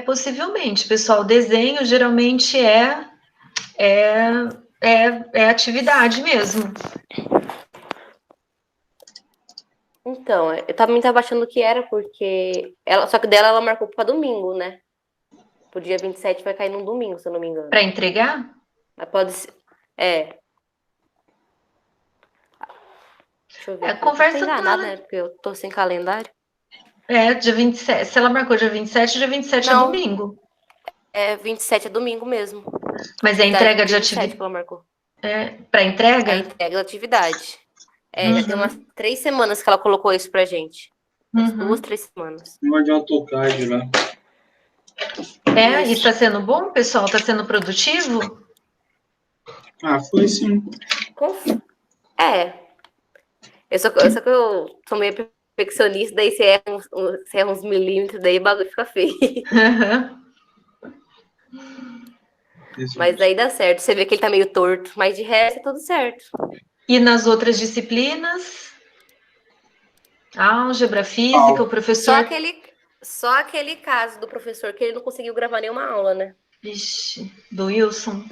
Possivelmente, pessoal. Desenho geralmente é é atividade mesmo. Então, eu também estava achando que era porque... Só que dela ela marcou para domingo, né? Pro dia 27 vai cair num domingo, se eu não me engano. Para entregar? Mas pode ser... Deixa eu ver. Conversa não tem com nada, ela. né? Porque eu tô sem calendário. Dia 27. Se ela marcou dia 27, dia 27 é domingo. 27 é domingo mesmo. Mas é entrega de 27 atividade. que ela marcou. Para entrega? É entrega da atividade. Já tem umas 3 semanas que ela colocou isso pra gente. Umas 2, 3 semanas. Não de AutoCAD lá. E está sendo bom, pessoal? Está sendo produtivo? Foi sim. Só que eu sou meio perfeccionista, daí você erra uns milímetros, daí o bagulho fica feio. Mas aí dá certo. Você vê que ele tá meio torto, mas de resto é tudo certo. E nas outras disciplinas? Álgebra, física, o professor... Só aquele caso do professor que ele não conseguiu gravar nenhuma aula, né? Vixe, do Wilson.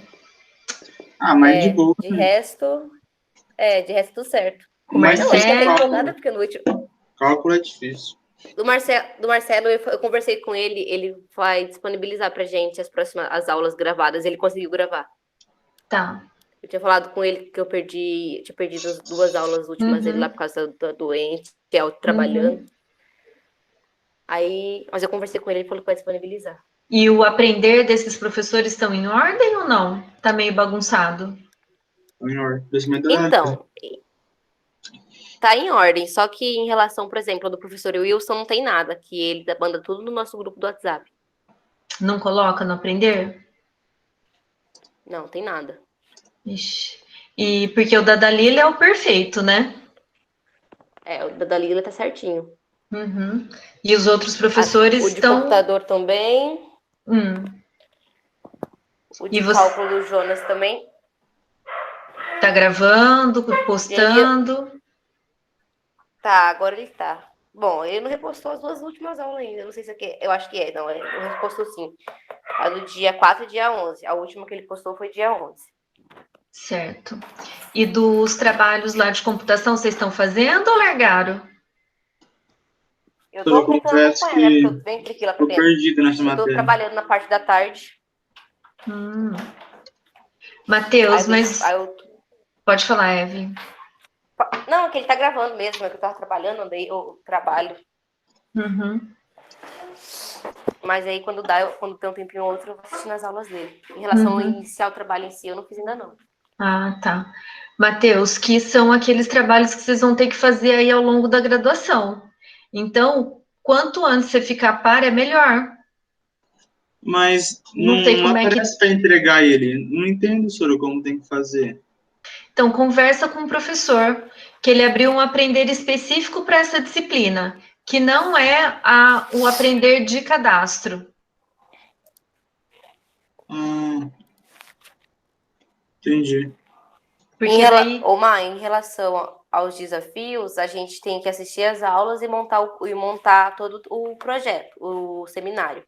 Mas de boa. De resto tudo certo. O Marcelo... Nada, porque no último... Cálculo é difícil. Do Marcelo, eu conversei com ele vai disponibilizar pra gente as aulas gravadas, ele conseguiu gravar. Tá. Eu tinha falado com ele que eu tinha perdido as 2 aulas últimas dele lá por causa da doente, que é o trabalhando. Mas eu conversei com ele falou que vai disponibilizar. E o aprender desses professores estão em ordem ou não? Tá meio bagunçado? Em ordem. Então, tá em ordem, só que em relação, por exemplo, ao do professor Wilson, não tem nada, que ele manda tudo no nosso grupo do WhatsApp. Não coloca no aprender? Não, tem nada. Ixi. E porque o da Dalila é o perfeito, né? O da Dalila tá certinho. E os outros professores o de computador também. O de cálculo do Jonas também. Tá gravando, postando? Tá, agora ele tá. Bom, ele não repostou as 2 últimas aulas ainda. Não sei se é eu acho que é. Não, ele repostou sim. A do dia 4 e dia 11. A última que ele postou foi dia 11. Certo. E dos trabalhos lá de computação, vocês estão fazendo ou largaram? Eu tô tentando acompanhar, né? Porque eu venho aqui lá pra dentro. Perdido nessa matéria. Eu tô trabalhando na parte da tarde. Matheus, pode falar, Evelyn. Não, é que ele tá gravando mesmo, é que eu tava trabalhando, daí eu trabalho. Mas aí quando tem um tempinho ou outro, eu vou assistir nas aulas dele. Em relação ao iniciar o trabalho em si, eu não fiz ainda não. Tá. Matheus, que são aqueles trabalhos que vocês vão ter que fazer aí ao longo da graduação. Então, quanto antes você ficar par, é melhor. Mas não sei como aparece para entregar ele. Não entendo, senhor, como tem que fazer. Então, conversa com o professor, que ele abriu um aprender específico para essa disciplina, que não é o aprender de cadastro. Entendi. Em relação aos desafios, a gente tem que assistir as aulas e montar todo o projeto, o seminário.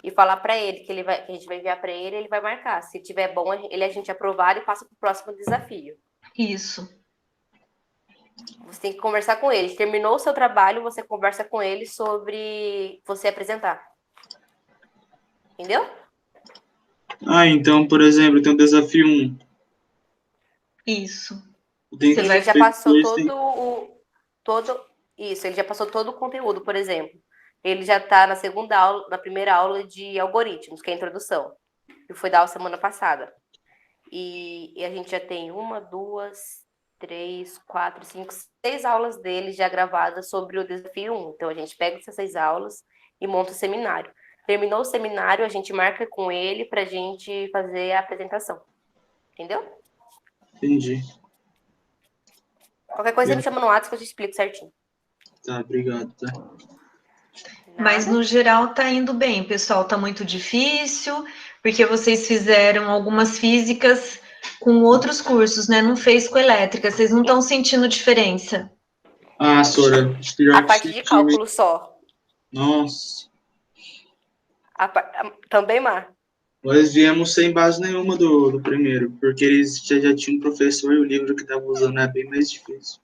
E falar para ele que a gente vai enviar para ele vai marcar. Se tiver bom, a gente aprovar e passa para o próximo desafio. Isso. Você tem que conversar com ele. Terminou o seu trabalho, você conversa com ele sobre você apresentar. Entendeu? Então, por exemplo, tem o desafio 1. Isso. Ele já passou ele já passou todo o conteúdo, por exemplo. Ele já está na primeira aula de algoritmos, que é a introdução. Que foi da aula semana passada. E a gente já tem 1, 2, 3, 4, 5, 6 aulas dele já gravadas sobre o desafio 1. Então, a gente pega essas 6 aulas e monta o seminário. Terminou o seminário, a gente marca com ele para a gente fazer a apresentação. Entendeu? Entendi. Qualquer coisa me chama no WhatsApp que eu te explico certinho. Tá, obrigado, tá? Mas, no geral, tá indo bem, pessoal. Tá muito difícil, porque vocês fizeram algumas físicas com outros cursos, né? Não fez com elétrica. Vocês não estão sentindo diferença? Sora. A parte de cálculo só. Nossa. Também, Mar? Nós viemos sem base nenhuma do primeiro, porque eles já tinham um professor e o livro que estavam usando é bem mais difícil.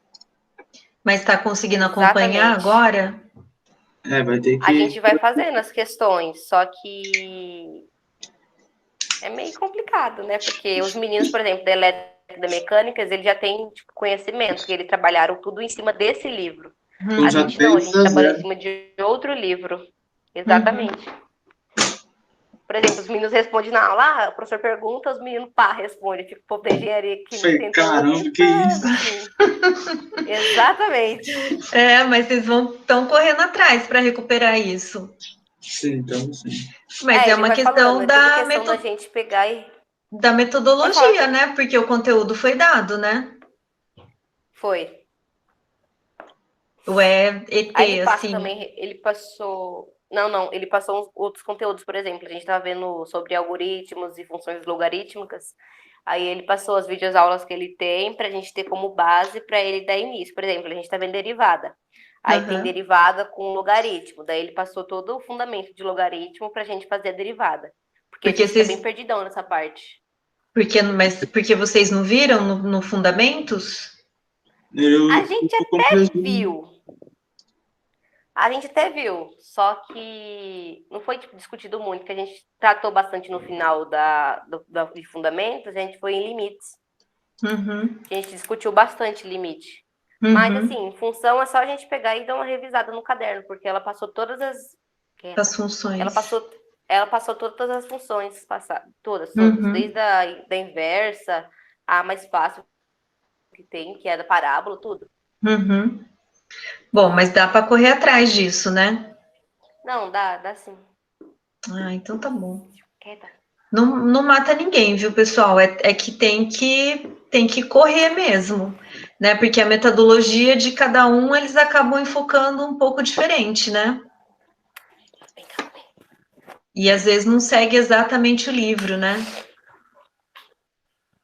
Mas está conseguindo acompanhar agora? Vai ter que... A gente vai fazendo as questões, só que é meio complicado, né? Porque os meninos, por exemplo, da elétrica e da mecânicas, eles já têm tipo, conhecimento, porque eles trabalharam tudo em cima desse livro. A gente não, a gente trabalha em cima de outro livro. Exatamente. Por exemplo, os meninos respondem na aula, o professor pergunta, os meninos respondem. Tipo, o povo da engenharia que tentando. Caramba, que isso? Assim. Exatamente. Mas vocês estão correndo atrás para recuperar isso. Sim, então sim. Mas é uma questão da gente pegar da metodologia, né? Porque o conteúdo foi dado, né? Foi. Ou é ET, aí ele assim? Também, ele passou... Não, ele passou outros conteúdos, por exemplo, a gente estava vendo sobre algoritmos e funções logarítmicas, aí ele passou as videoaulas que ele tem para a gente ter como base para ele dar início. Por exemplo, a gente está vendo derivada. Aí tem derivada com logaritmo, daí ele passou todo o fundamento de logaritmo para a gente fazer a derivada. Porque a gente fica bem perdidão nessa parte. Porque vocês não viram no Fundamentos? A gente até viu. A gente até viu, só que não foi discutido muito, que a gente tratou bastante no final de fundamentos, a gente foi em limites. A gente discutiu bastante limite. Mas, assim, função é só a gente pegar e dar uma revisada no caderno, porque ela passou todas as funções. Ela passou todas as funções, todas, desde da inversa, a mais fácil que tem, que é da parábola, tudo. Bom, mas dá para correr atrás disso, né? Não, dá sim. Então tá bom. Não mata ninguém, viu, pessoal? É que tem que correr mesmo, né? Porque a metodologia de cada um, eles acabam enfocando um pouco diferente, né? E às vezes não segue exatamente o livro, né?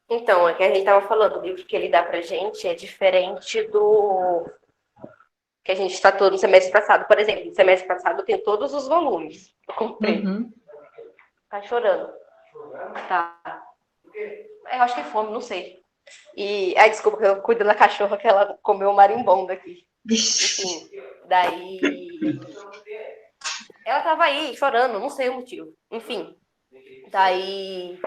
Então, é que a gente estava falando, o livro que ele dá pra gente é diferente do que a gente tratou no semestre passado. Por exemplo, no semestre passado eu tenho todos os volumes. Eu comprei. Tá chorando. Tá. Eu acho que é fome, não sei. Desculpa, que eu cuido da cachorra que ela comeu o marimbondo aqui. Enfim, daí... Ela tava aí chorando, não sei o motivo. Enfim, daí...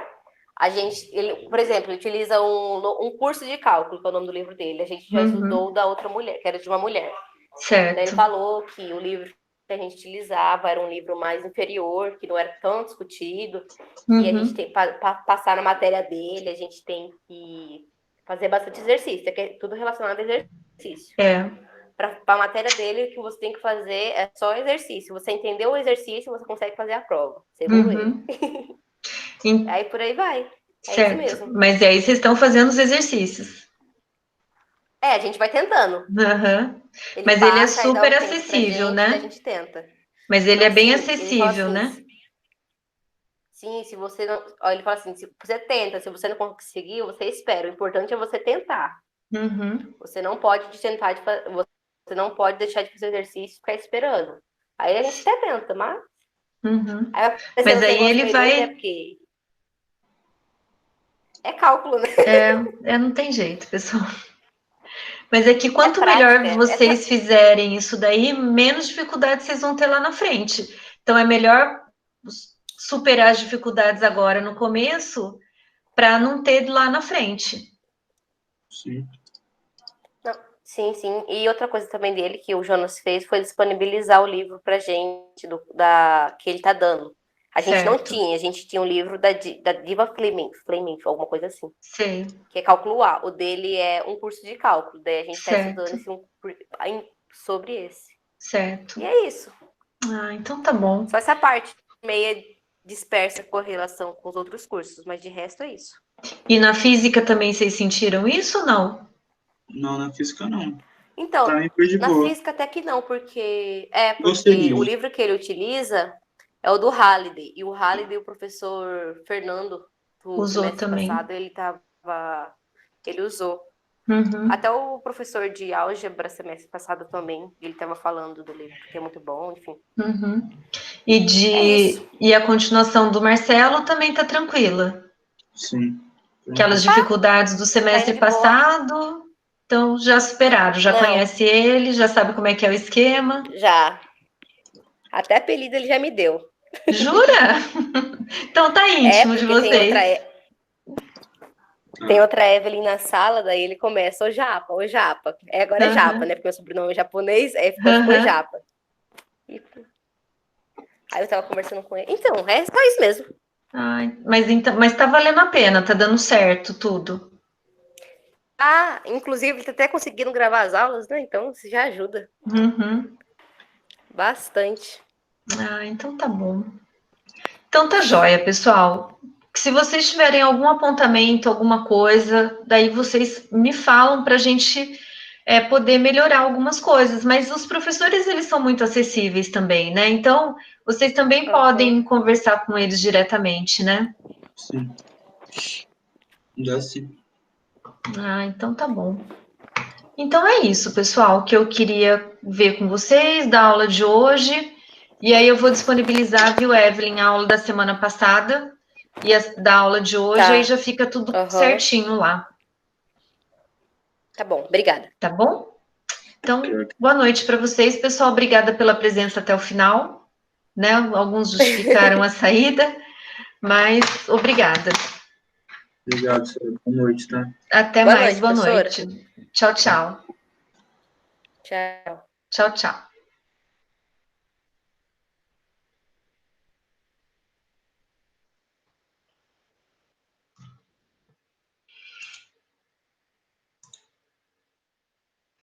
por exemplo, ele utiliza um curso de cálculo, que é o nome do livro dele. A gente já estudou da outra mulher, que era de uma mulher. Certo. Daí ele falou que o livro que a gente utilizava era um livro mais inferior, que não era tão discutido. E a gente tem para passar na matéria dele, a gente tem que fazer bastante exercício, que é tudo relacionado a exercício. Para a matéria dele, o que você tem que fazer é só exercício. Você entendeu o exercício, você consegue fazer a prova, segundo ele. Aí por aí vai. Certo. Isso mesmo. Mas aí vocês estão fazendo os exercícios. A gente vai tentando. Mas ele é super acessível, né? A gente tenta. Mas ele é bem acessível, né? Sim, se você não... Ele fala assim, se você tenta, se você não conseguir, você espera. O importante é você tentar. Você não pode tentar, você não pode deixar de fazer exercício e ficar esperando. Aí a gente até tenta, mas... Mas aí ele vai... Porque... É cálculo, né? Não tem jeito, pessoal. Mas é que quanto melhor vocês fizerem isso daí, menos dificuldades vocês vão ter lá na frente. Então é melhor superar as dificuldades agora no começo para não ter lá na frente. Sim. Sim. E outra coisa também dele que o Jonas fez foi disponibilizar o livro pra gente que ele tá dando. A gente não tinha, a gente tinha um livro da Diva Fleming, alguma coisa assim. Sim. Que é cálculo A. O dele é um curso de cálculo, daí a gente está estudando sobre esse. Certo. E é isso. Então tá bom. Só essa parte meio dispersa com relação com os outros cursos, mas de resto é isso. E na física também vocês sentiram isso ou não? Não, na física não. Então, na física até que não, porque o livro que ele utiliza é o do Halliday. E o Halliday, o professor Fernando, do usou semestre também. passado, ele usou. Uhum. Até o professor de álgebra semestre passado também, ele estava falando do livro, que é muito bom, enfim. Uhum. E a continuação do Marcelo também tá tranquila? Sim. Aquelas dificuldades do semestre passado, então já superaram, já conhece ele, já sabe como é que é o esquema? Já. Até apelido ele já me deu. Jura? Então tá íntimo de vocês. Tem outra Evelyn na sala, daí ele começa, ô Japa, ô Japa. Agora é Japa, né? Porque meu sobrenome é japonês, aí ficou Japa. Aí eu tava conversando com ele. Então, é só isso mesmo. Ai, mas tá valendo a pena, tá dando certo tudo. Ah, inclusive ele tá até conseguindo gravar as aulas, né? Então isso já ajuda. Uhum. Bastante. Ah, então tá bom. Então tá jóia, pessoal. Se vocês tiverem algum apontamento, alguma coisa, daí vocês me falam para a gente poder melhorar algumas coisas. Mas os professores, eles são muito acessíveis também, né? Então, vocês também podem conversar com eles diretamente, né? Sim. Dá sim. Ah, então tá bom. Então é isso, pessoal, que eu queria ver com vocês da aula de hoje. E aí eu vou disponibilizar, viu, Evelyn, a aula da semana passada e da aula de hoje, aí já fica tudo certinho lá. Tá bom, obrigada. Tá bom? Então, boa noite para vocês, pessoal. Obrigada pela presença até o final, né? Alguns justificaram a saída, mas obrigada. Obrigado, senhor. Boa noite, tá? Até mais, boa noite. Tchau, tchau. Tchau. Tchau, tchau.